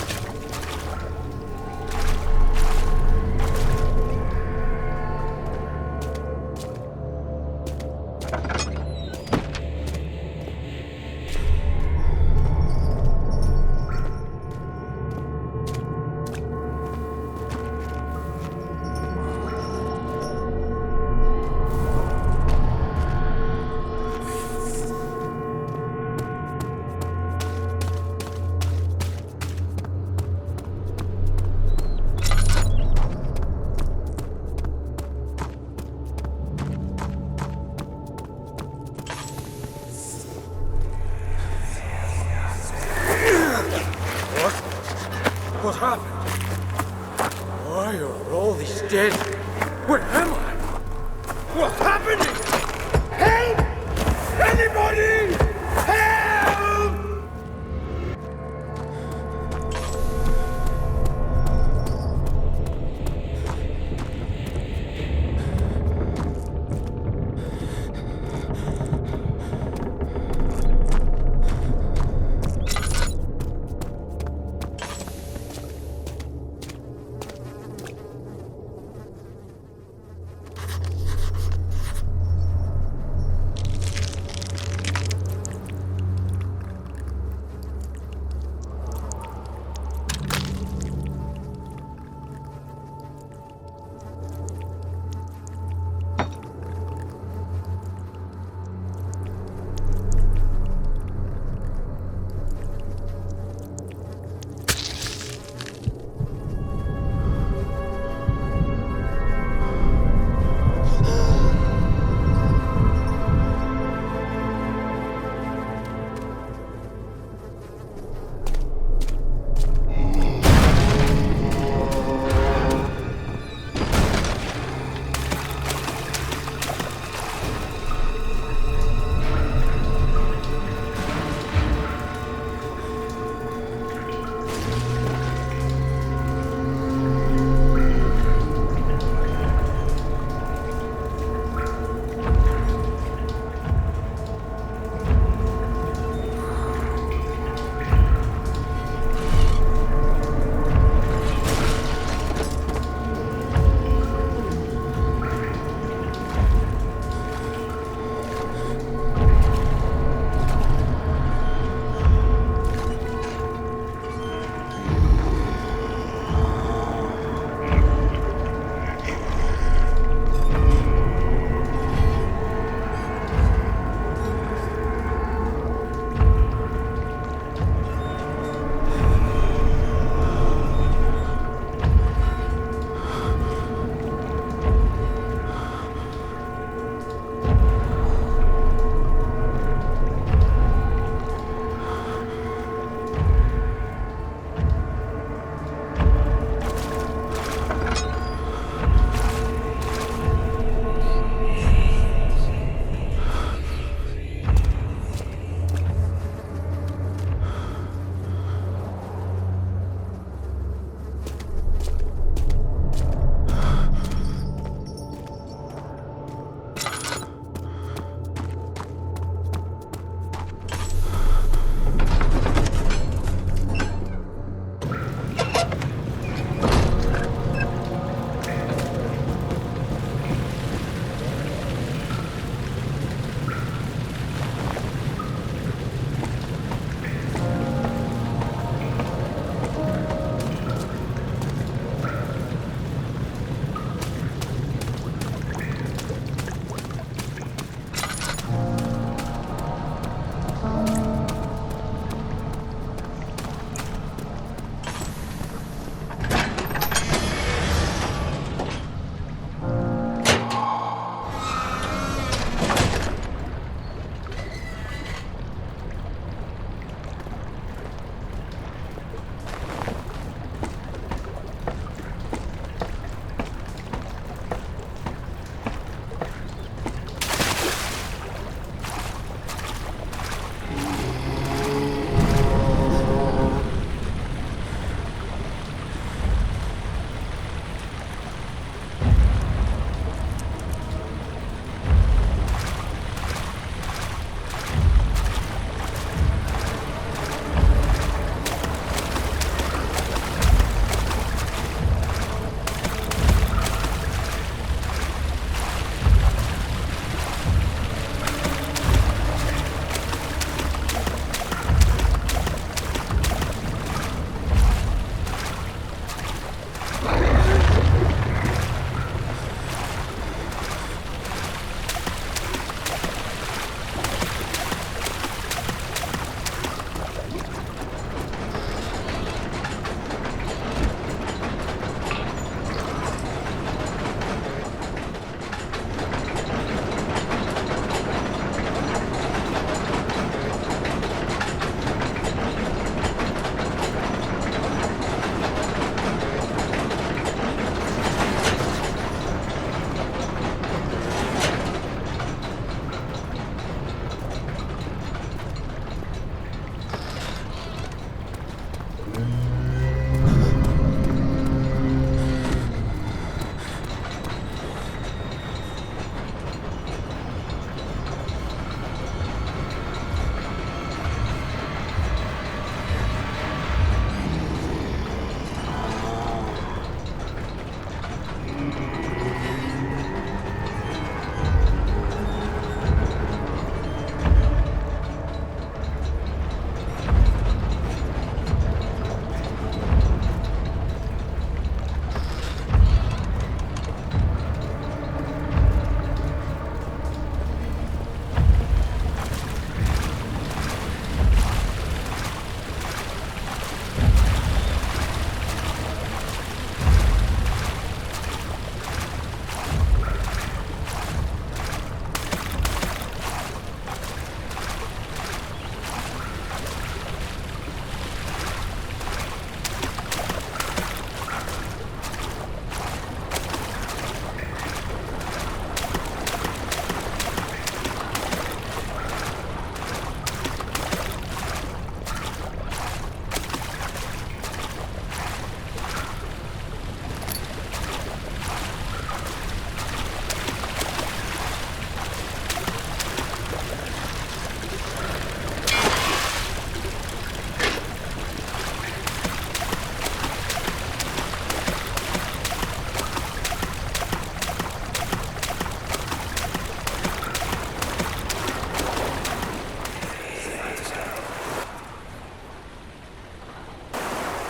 What happened? Why are all these dead? Where am I? What's happening? Help! Anybody! Help!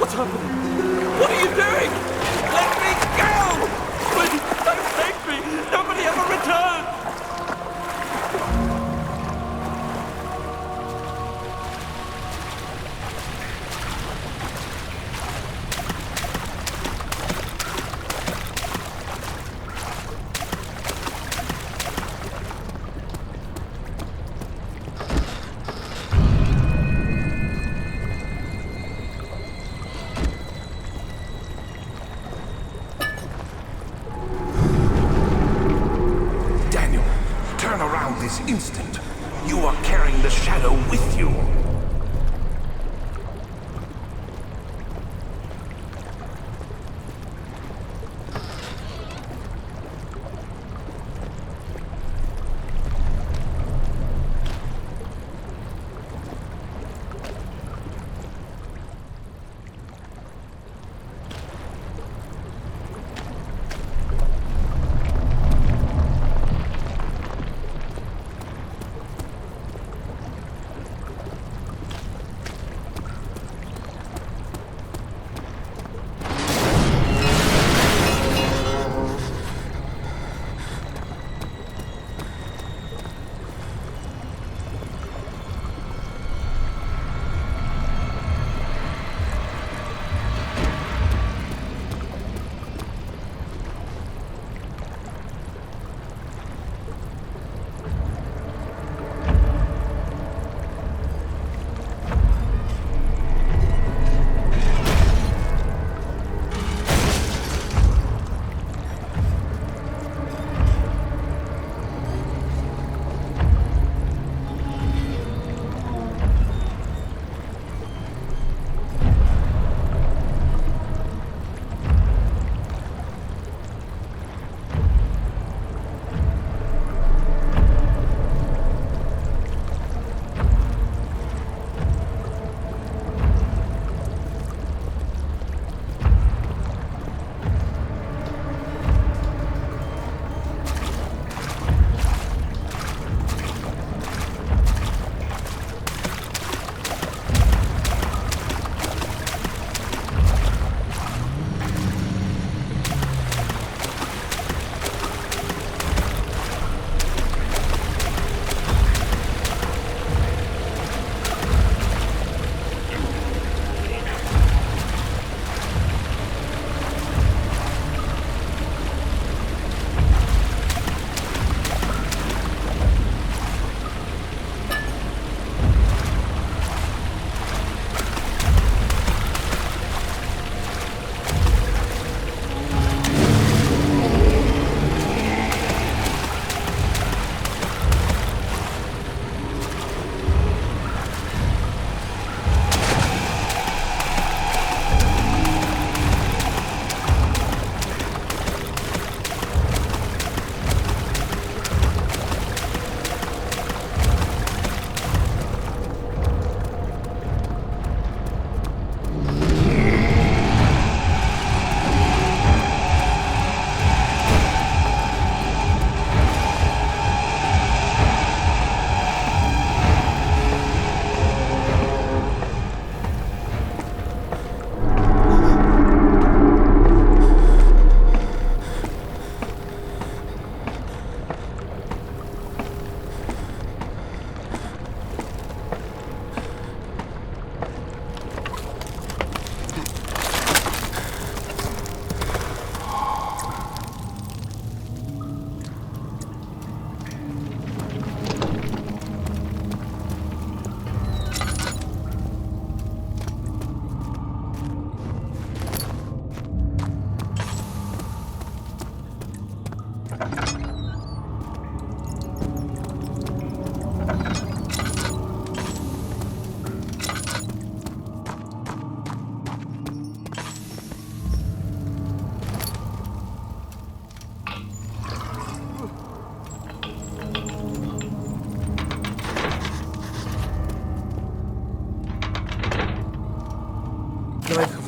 What's happening? What are you doing? Let me go! Please, don't take me! Nobody ever returns! This instant, you are carrying the shadow with you.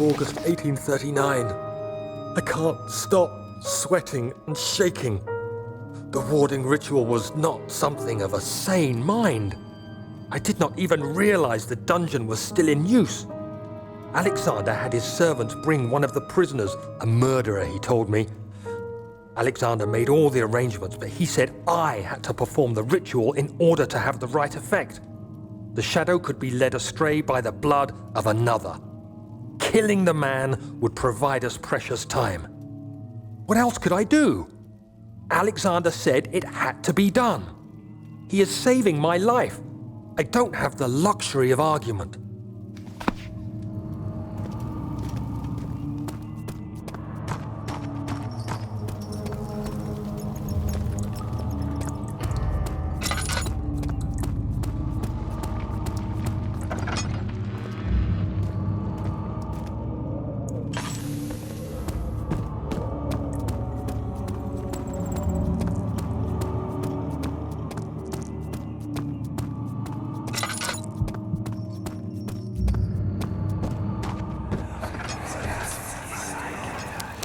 August 1839. I can't stop sweating and shaking. The warding ritual was not something of a sane mind. I did not even realize the dungeon was still in use. Alexander had his servants bring one of the prisoners, a murderer, he told me. Alexander made all the arrangements, but he said I had to perform the ritual in order to have the right effect. The shadow could be led astray by the blood of another. Killing the man would provide us precious time. What else could I do? Alexander said it had to be done. He is saving my life. I don't have the luxury of argument.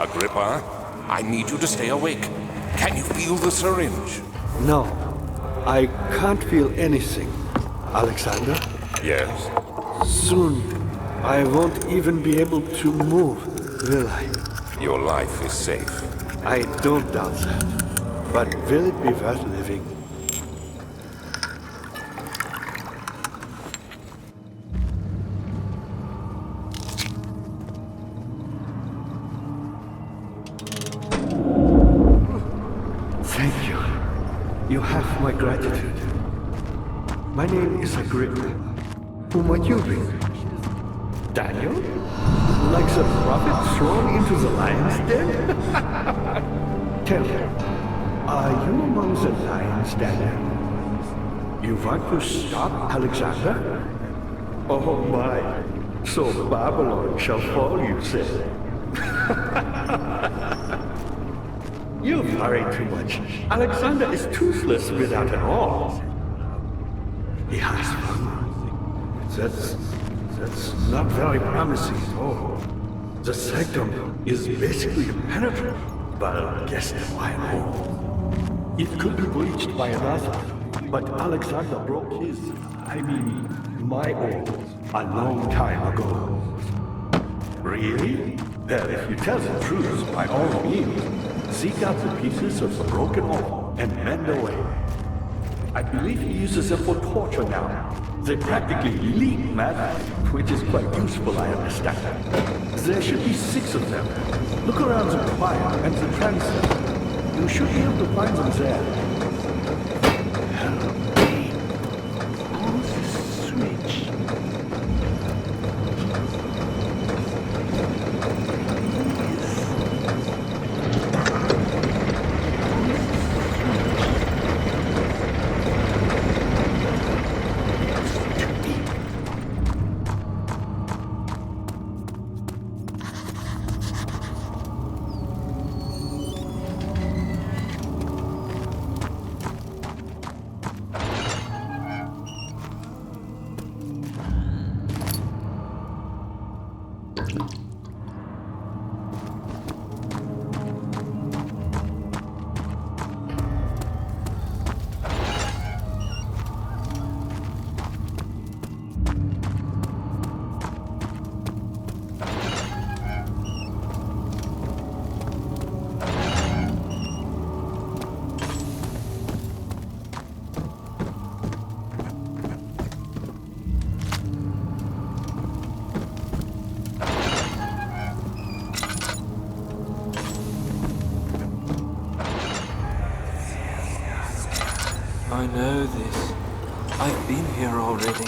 Agrippa, I need you to stay awake. Can you feel the syringe? No, I can't feel anything. Alexander? Yes? Soon, I won't even be able to move, will I? Your life is safe. I don't doubt that. But will it be worth living? Thank you. You have my gratitude. My name is Agrippa. Who might you be? Daniel? Like the prophet thrown into the lion's den? Tell me, are you among the lions, Daniel? You want to stop Alexander? Oh my, so Babylon shall fall, you say? You worry too much. Alexander is toothless without an arm. He has one. That's not very promising at all. The sanctum is basically impenetrable, but guess why not? It could be breached by another, but Alexander broke his, my own, a long time ago. Really? Well, if you tell the truth, by all means, seek out the pieces of the broken wall and mend away. I believe he uses them for torture now. They practically leak madness, which is quite useful, I understand. There should be 6 of them. Look around the choir and the transept. You should be able to find them there. Help me. Oh, the switch. I know this. I've been here already.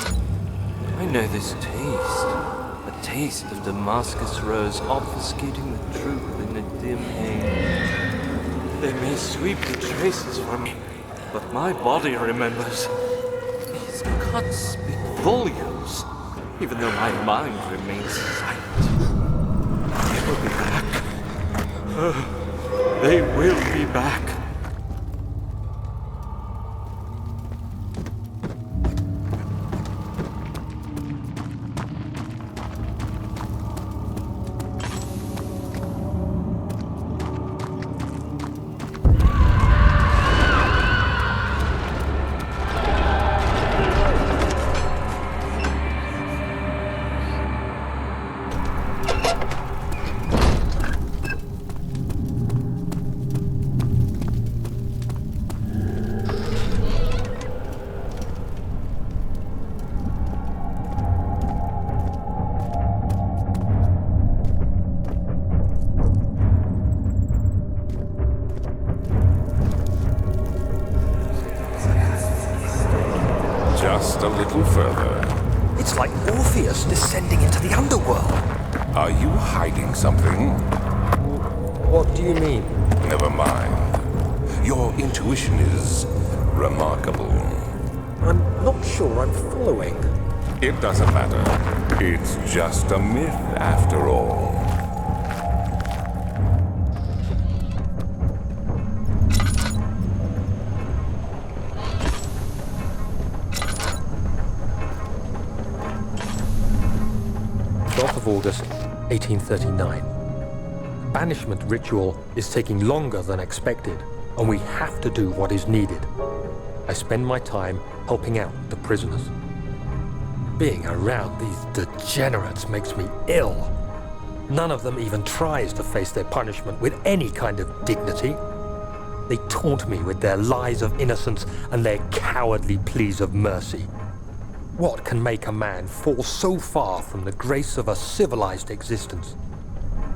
I know this taste. A taste of Damascus rose obfuscating the truth in a dim haze. They may sweep the traces from me, but my body remembers. These cuts speak volumes, even though my mind remains silent. They will be back. They will be back. underworld. Are you hiding something? What do you mean? Never mind. Your intuition is remarkable. I'm not sure I'm following. It doesn't matter. It's just a myth after all. Of August, 1839. Banishment ritual is taking longer than expected, and we have to do what is needed. I spend my time helping out the prisoners. Being around these degenerates makes me ill. None of them even tries to face their punishment with any kind of dignity. They taunt me with their lies of innocence and their cowardly pleas of mercy. What can make a man fall so far from the grace of a civilized existence?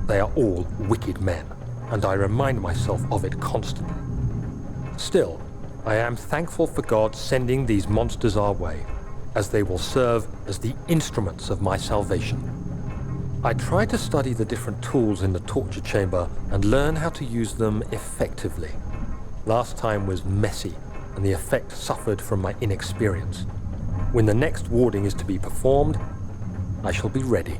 They are all wicked men, and I remind myself of it constantly. Still, I am thankful for God sending these monsters our way, as they will serve as the instruments of my salvation. I try to study the different tools in the torture chamber and learn how to use them effectively. Last time was messy, and the effect suffered from my inexperience. When the next warding is to be performed, I shall be ready.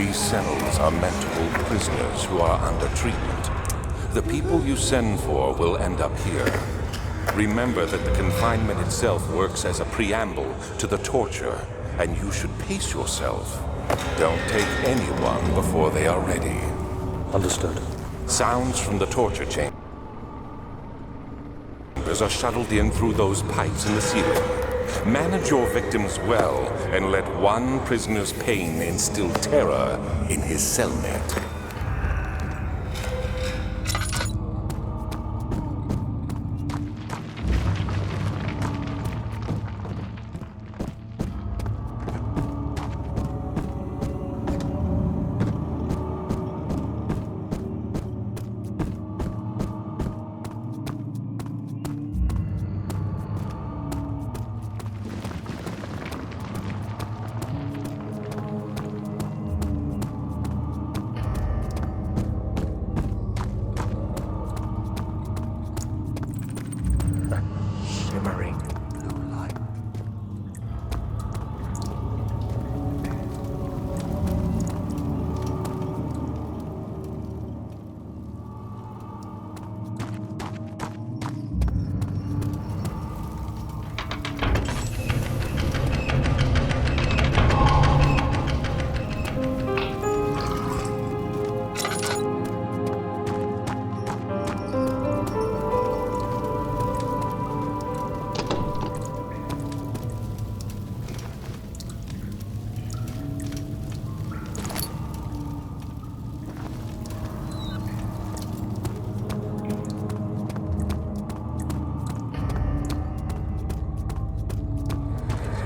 These cells are meant to hold prisoners who are under treatment. The people you send for will end up here. Remember that the confinement itself works as a preamble to the torture, and you should pace yourself. Don't take anyone before they are ready. Understood. Sounds from the torture chambers are shuttled in through those pipes in the ceiling. Manage your victims well, and let one prisoner's pain instill terror in his cellmate. Shimmering blue light.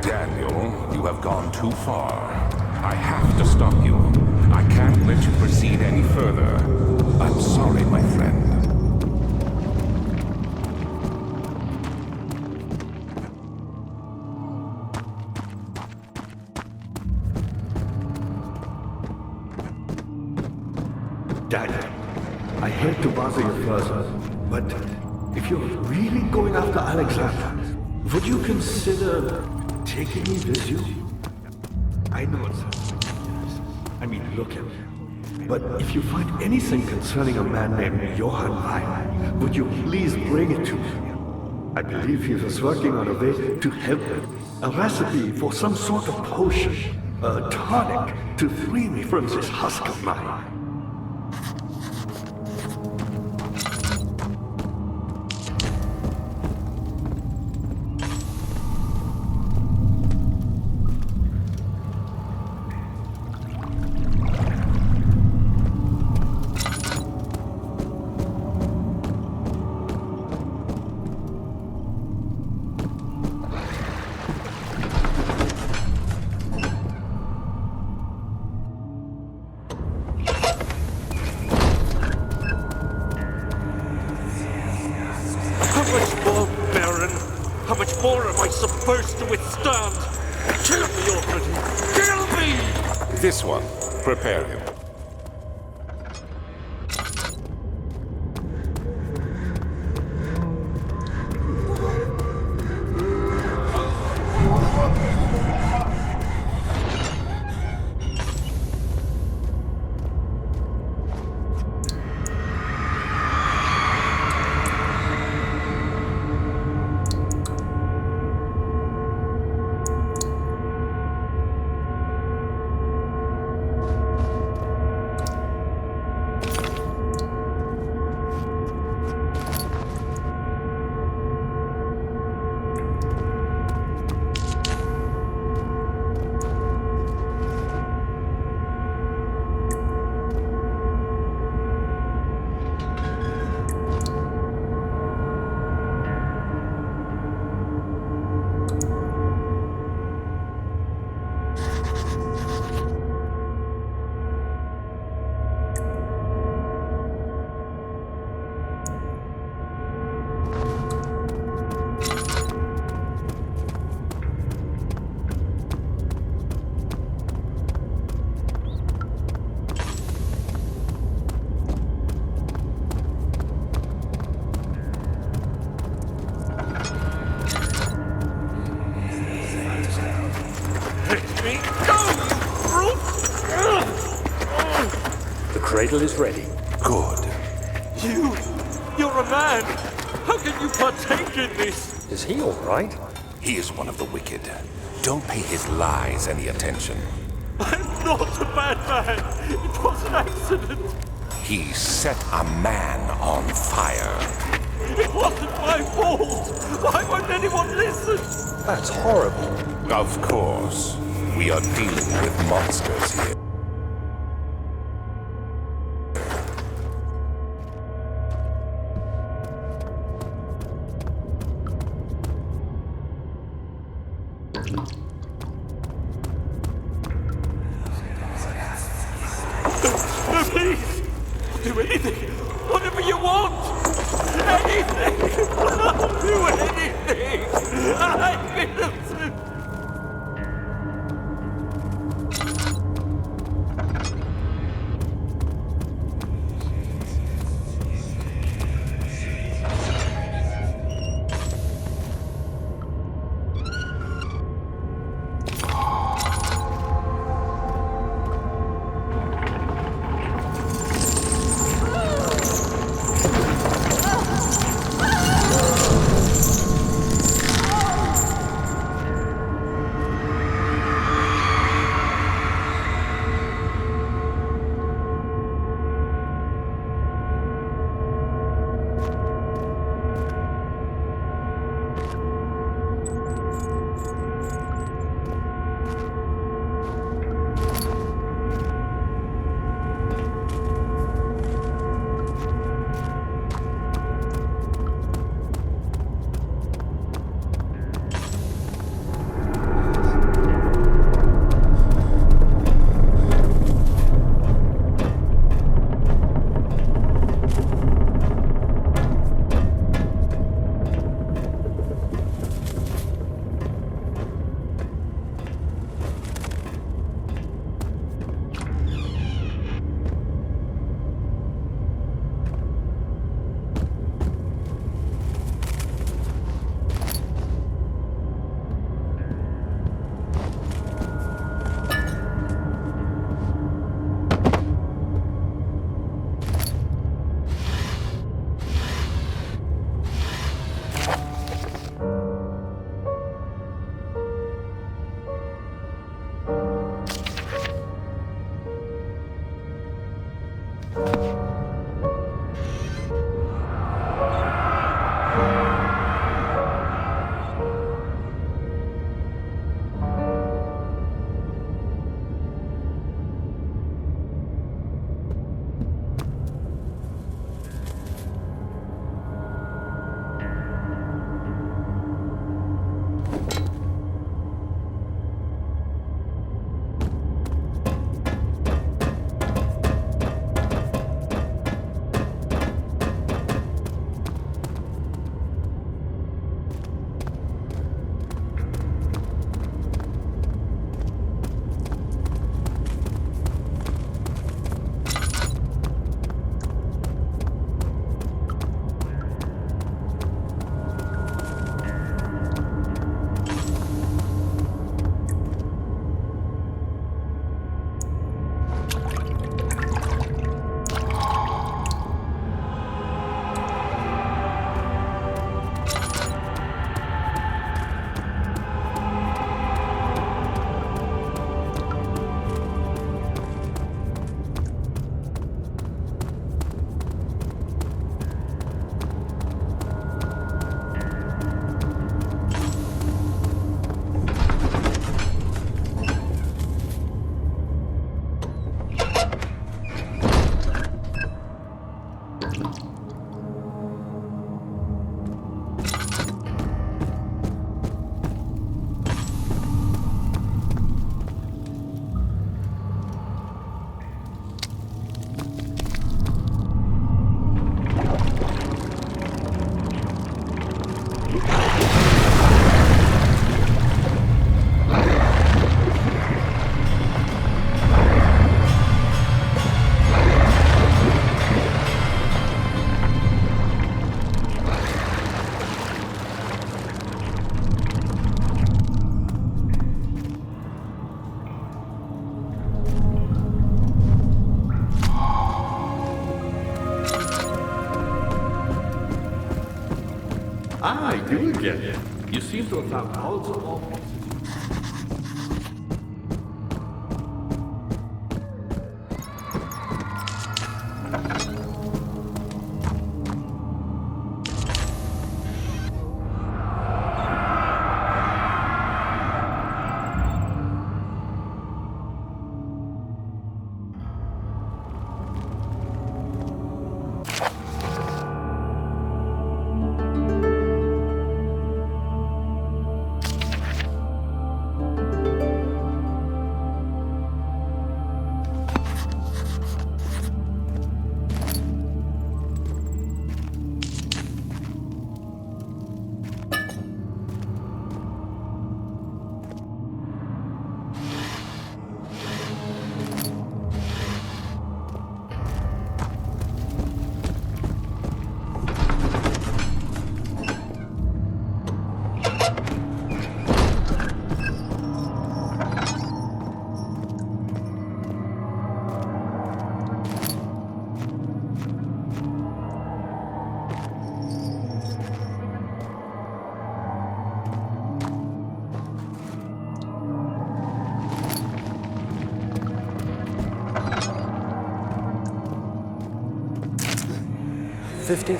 Daniel, you have gone too far. I have to stop you. I can't let you proceed any further. I'm sorry, my friend. Daniel, I hate to bother you further, but if you're really going after Alexander, would you consider taking me with you? I know it's... I mean, look at me. But if you find anything concerning a man named Johann Wein, would you please bring it to me? I believe he was working on a way to help me. A recipe for some sort of potion, a tonic to free me from this husk of mine. How much more am I supposed to withstand? Kill me already! Kill me! This one. Prepare him. cradle is ready. Good. You're a man! How can you partake in this? Is he all right? He is one of the wicked. Don't pay his lies any attention. I'm not a bad man. It was an accident. He set a man on fire. It wasn't my fault. Why won't anyone listen? That's horrible. Of course. We are dealing with monsters here. No, please. Do anything. Whatever you want. Anything. I'll do anything. I'm innocent. you again. You seem to have found all the options.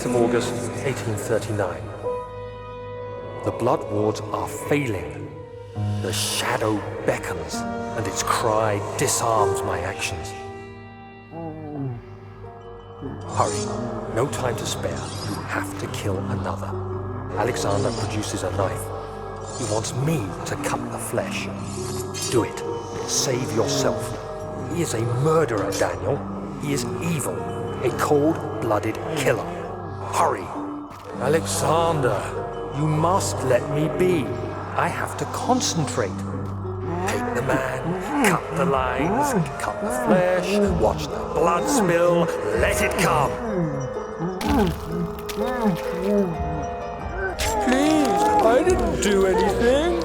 August 1839. The blood wards are failing. The shadow beckons, and its cry disarms my actions. Hurry, no time to spare. You have to kill another. Alexander produces a knife. He wants me to cut the flesh. Do it. Save yourself. He is a murderer, Daniel. He is evil. A cold-blooded killer. Hurry. Alexander, you must let me be. I have to concentrate. Take the man, cut the lines, cut the flesh, watch the blood spill, let it come. Please, I didn't do anything.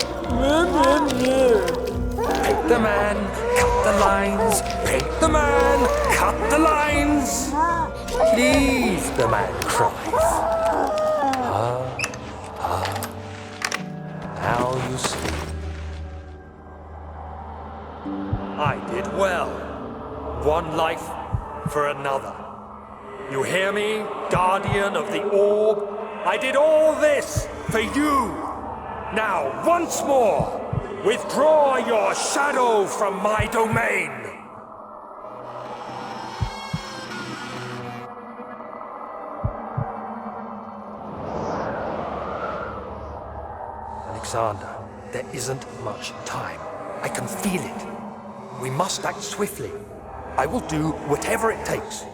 Take the man, cut the lines, paint the man, cut the lines. Please, the man cries. Now you see. I did well. One life for another. You hear me, guardian of the orb? I did all this for you. Now, once more, withdraw your shadow from my domain. Alexander, there isn't much time. I can feel it. We must act swiftly. I will do whatever it takes.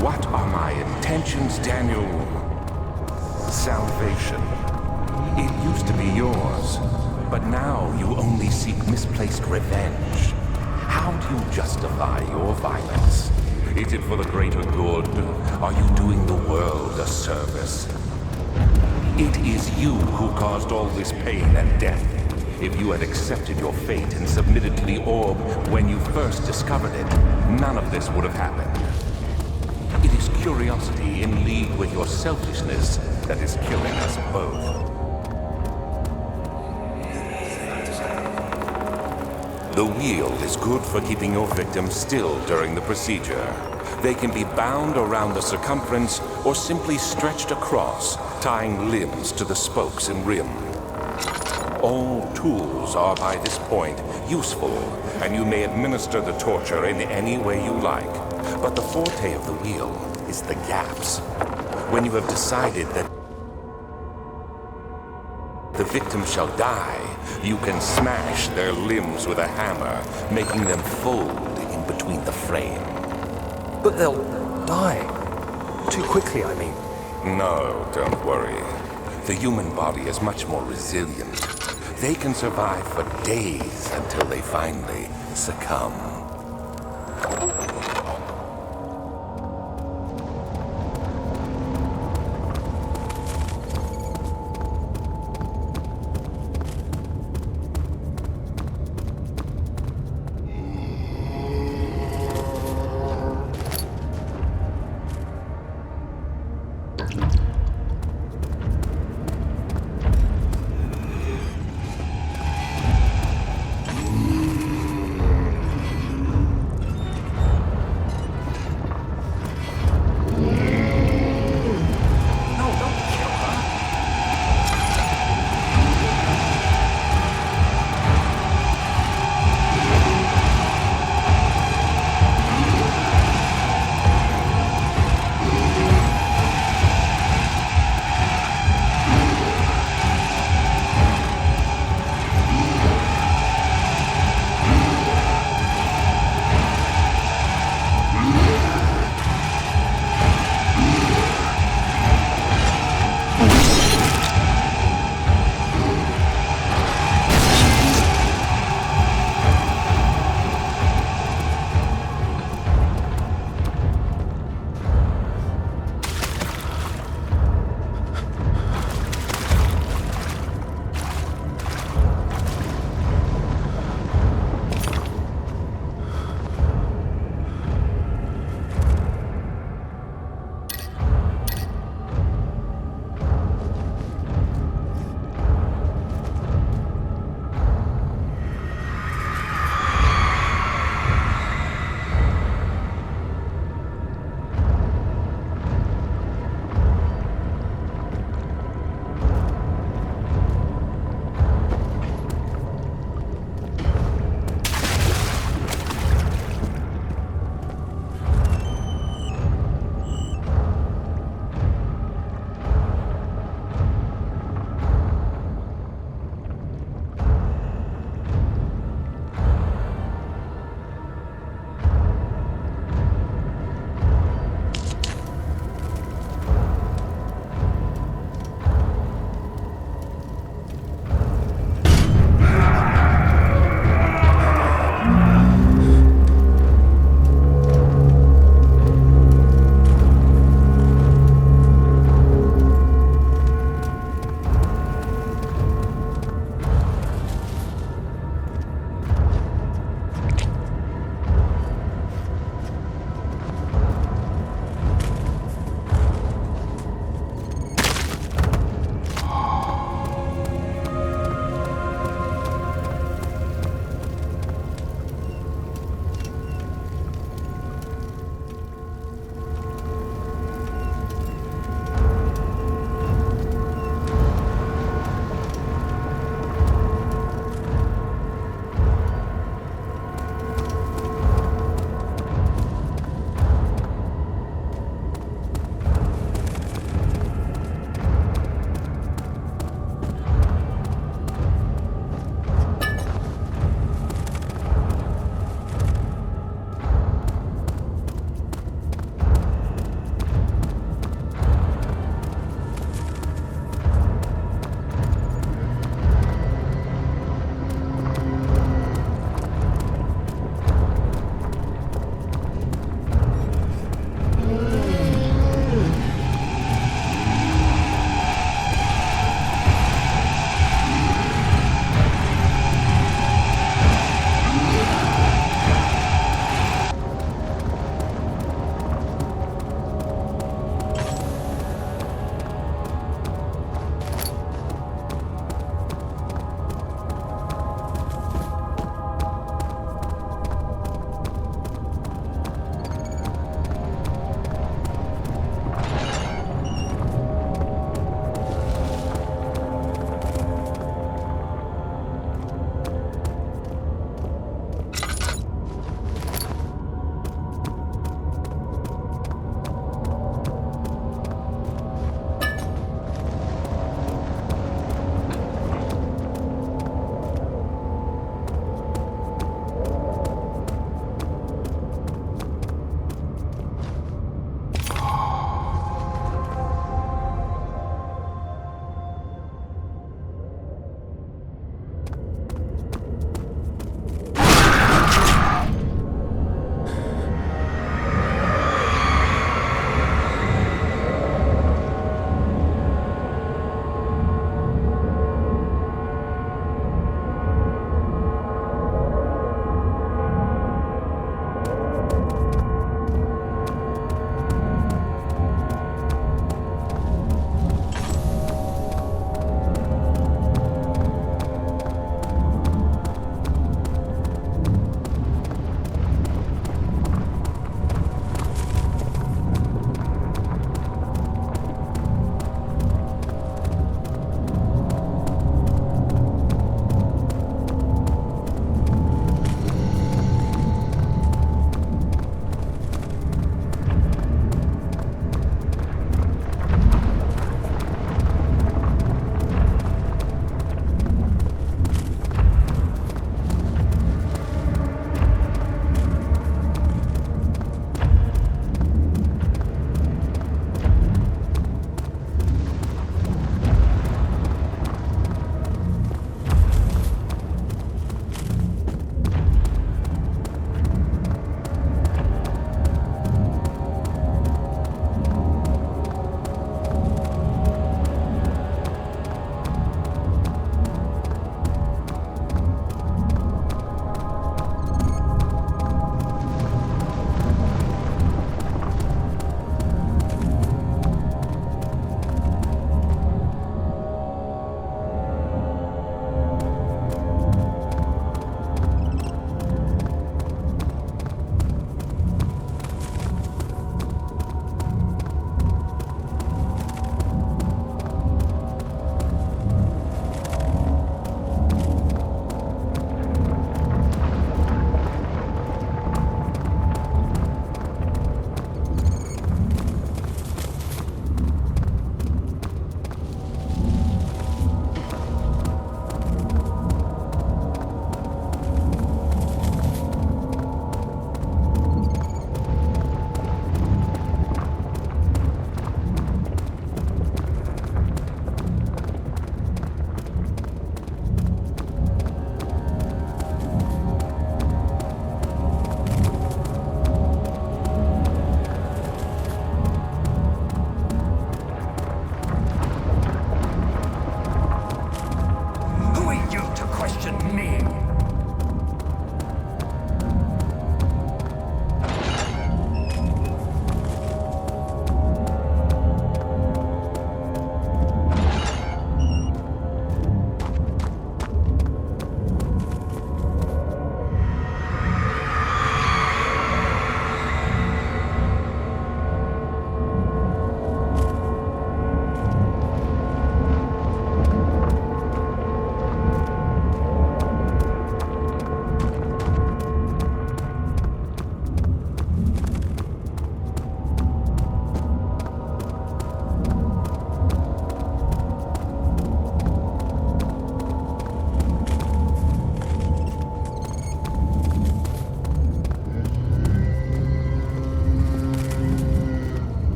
What are my intentions, Daniel? Salvation. It used to be yours, but now you only seek misplaced revenge. How do you justify your violence? Is it for the greater good? Are you doing the world a service? It is you who caused all this pain and death. If you had accepted your fate and submitted to the orb when you first discovered it, none of this would have happened. It is curiosity in league with your selfishness that is killing us both. The wheel is good for keeping your victims still during the procedure. They can be bound around the circumference or simply stretched across, tying limbs to the spokes and rim. All tools are by this point useful, and you may administer the torture in any way you like. But the forte of the wheel is the gaps. When you have decided that the victim shall die, you can smash their limbs with a hammer, making them fold in between the frame. But they'll die. Too quickly, I mean. No, don't worry. The human body is much more resilient. they can survive for days until they finally succumb.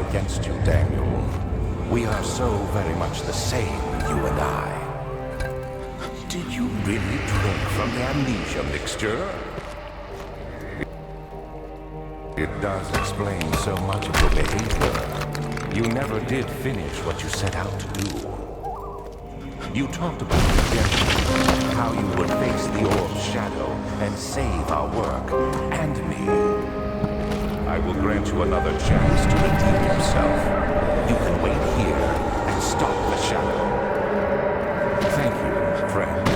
Against you, Daniel. We are so very much the same, you and I. Did you really drink from the amnesia mixture? It does explain so much of your behavior. You never did finish what you set out to do. You talked about redemption, how you would face the orb's shadow and save our work, and me. I will grant you another chance to redeem yourself. You can wait here and stop the shadow. Thank you, friend.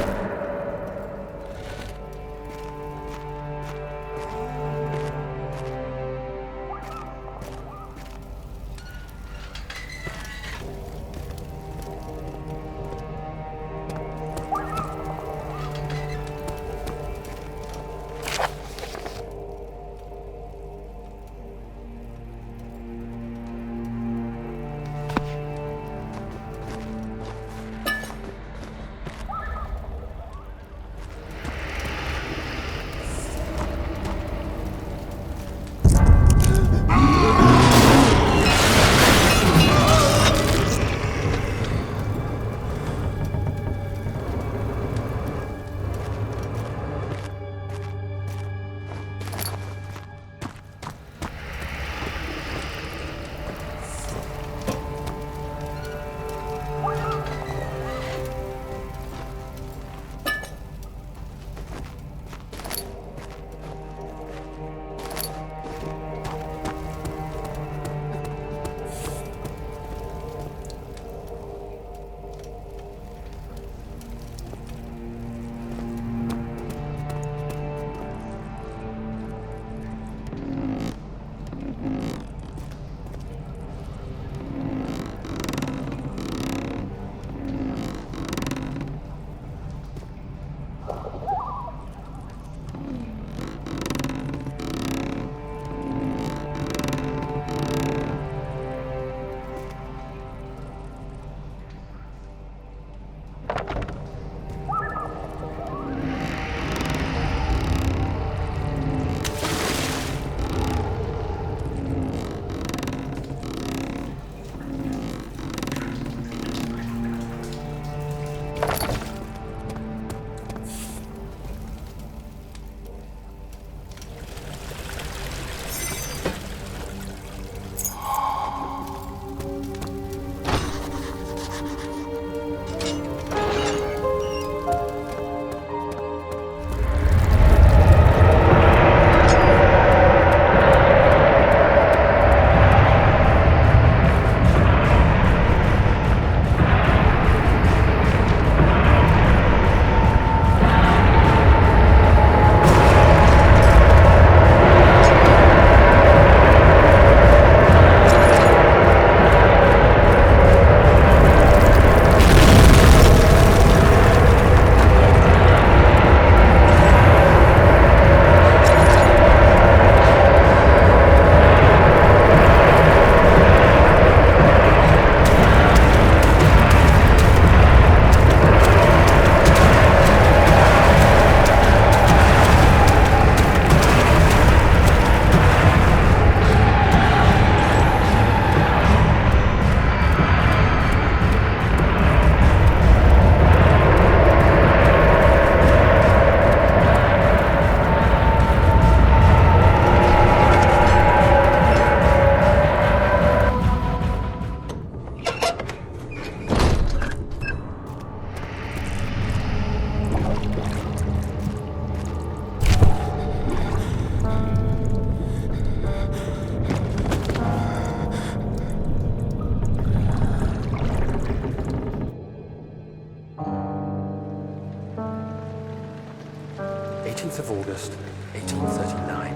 August, 1839.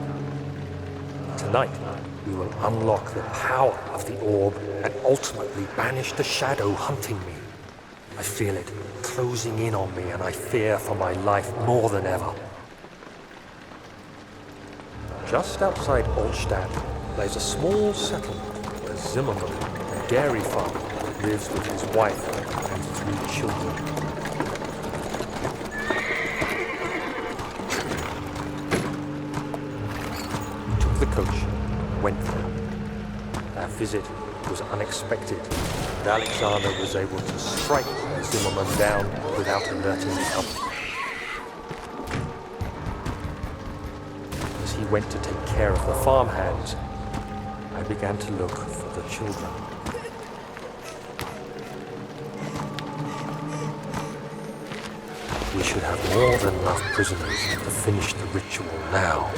Tonight, we will unlock the power of the orb and ultimately banish the shadow hunting me. I feel it closing in on me, and I fear for my life more than ever. Just outside Altstadt lies a small settlement where Zimmerman, a dairy farmer, lives with his wife and 3 children. We took the coach, went there. Our visit was unexpected, and Alexander was able to strike Zimmerman down without alerting the others. As he went to take care of the farmhands, I began to look for the children. We should have more than enough prisoners to finish the ritual now.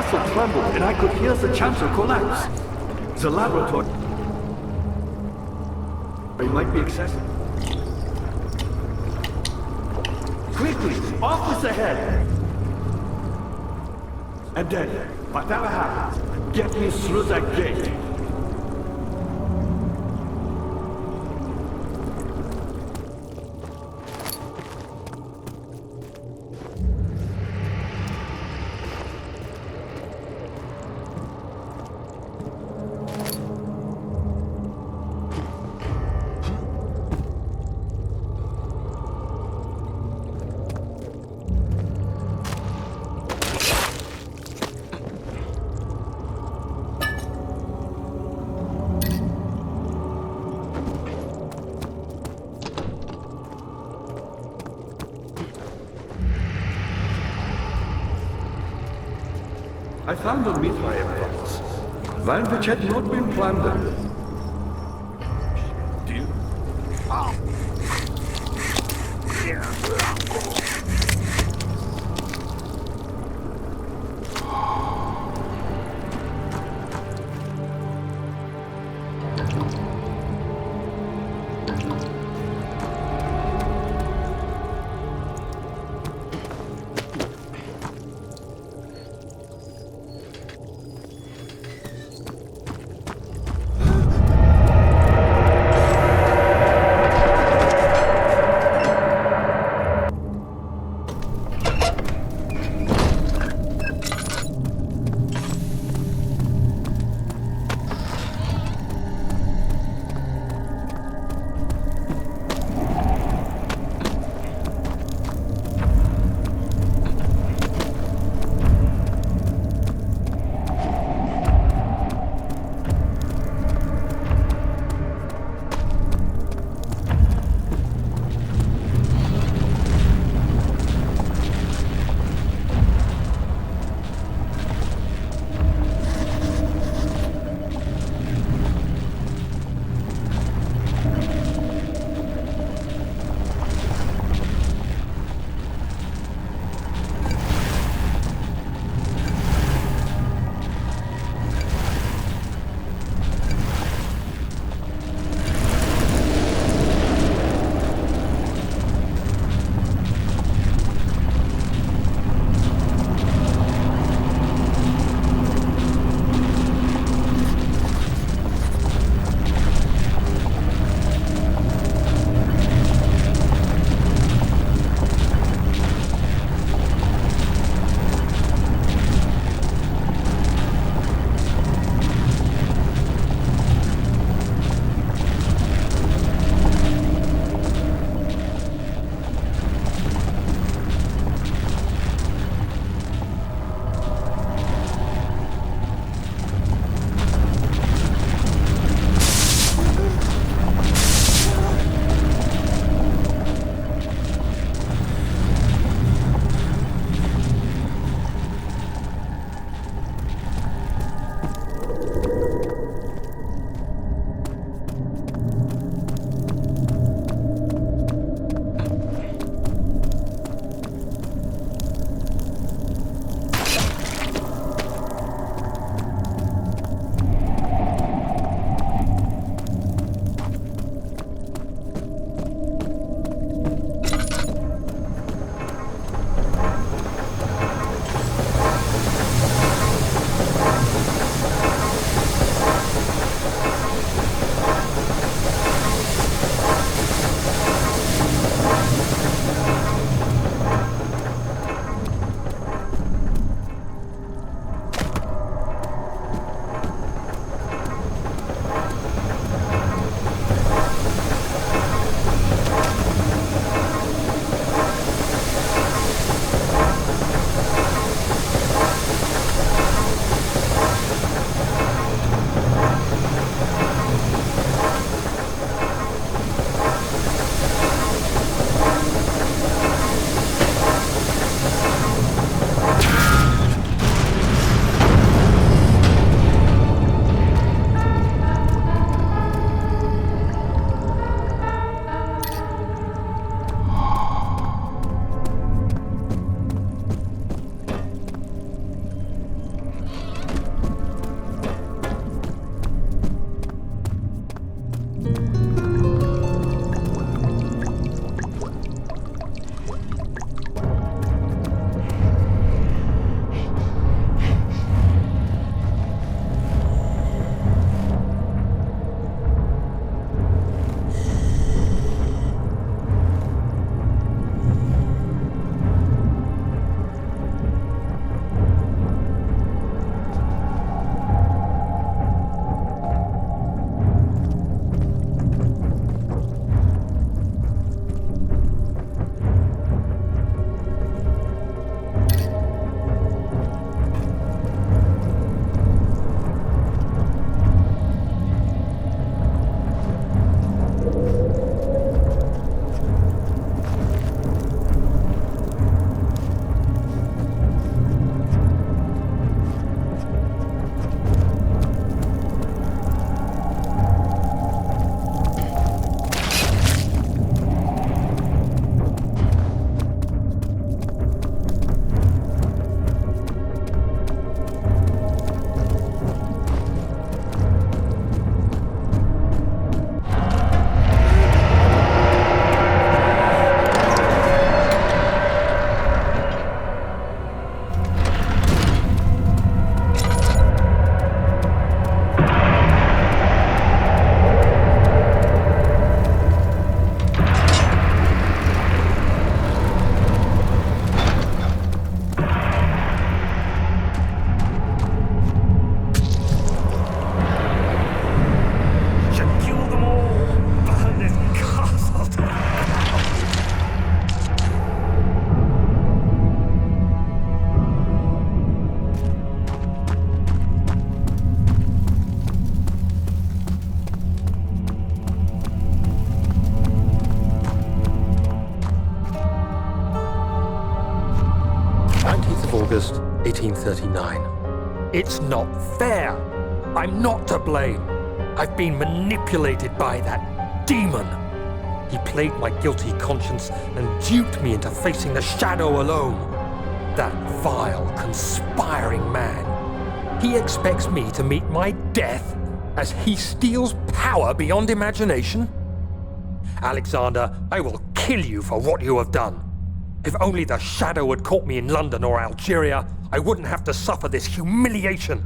castle trembled and I could hear the chancel collapse. The laboratory might be accessible. Quickly, office ahead! And then, whatever happens, get me through that gate. I found a mid-fire box, one which had not been plundered. Do you? 1339. It's not fair. I'm not to blame. I've been manipulated by that demon. He played my guilty conscience and duped me into facing the shadow alone. That vile, conspiring man. He expects me to meet my death as he steals power beyond imagination? Alexander, I will kill you for what you have done. If only the shadow had caught me in London or Algeria, I wouldn't have to suffer this humiliation.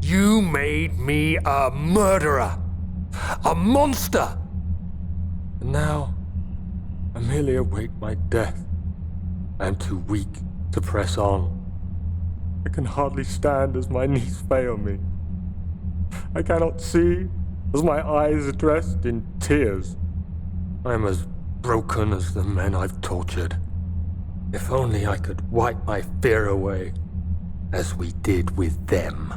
You made me a murderer. A monster. And now, I merely await my death. I am too weak to press on. I can hardly stand as my knees fail me. I cannot see as my eyes are dressed in tears. I am as broken as the men I've tortured. If only I could wipe my fear away, as we did with them.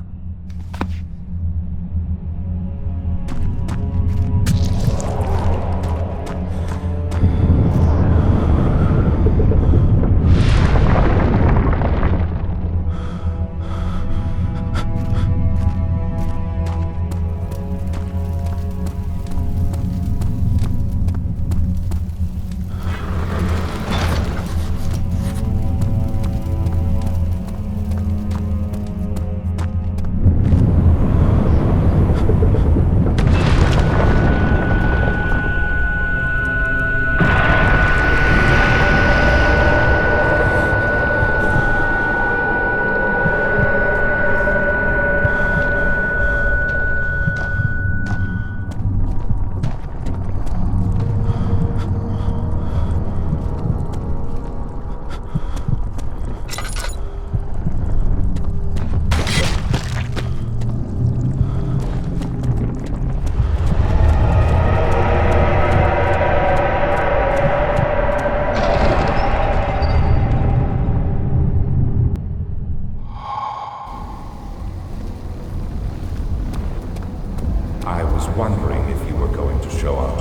Wondering if you were going to show up.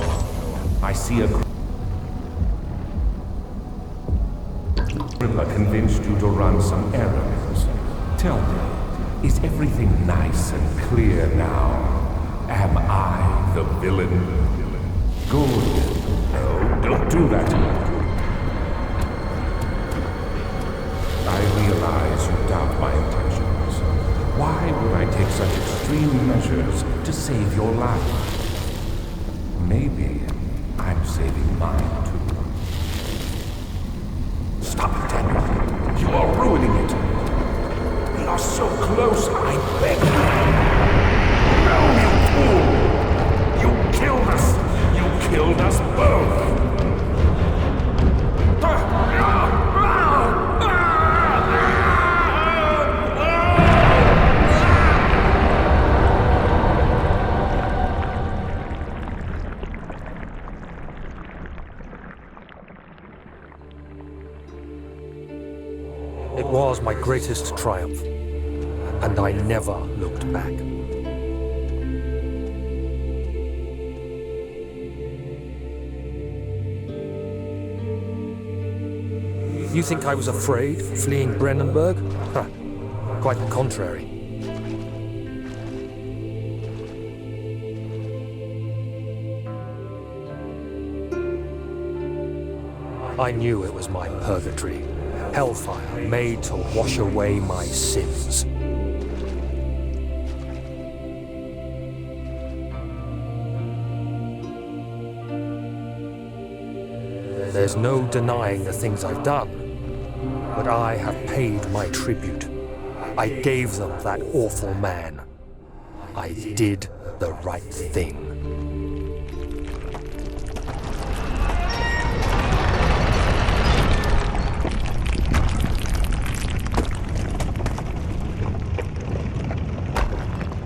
I see a criminal convinced you to run some errands. Tell me, is everything nice and clear now? Am I the villain? Good. No, don't do that. I realize you doubt my intentions. Why would I take such extreme measures to save your life? Maybe I'm saving mine too. Stop it, Daniel. You are ruining it. We are so close, I beg you. No, you fool! You killed us! You killed us both! It was my greatest triumph, and I never looked back. You think I was afraid, fleeing Brennenburg? Huh. Quite the contrary. I knew it was my purgatory. Hellfire made to wash away my sins. There's no denying the things I've done, but I have paid my tribute. I gave them that awful man. I did the right thing.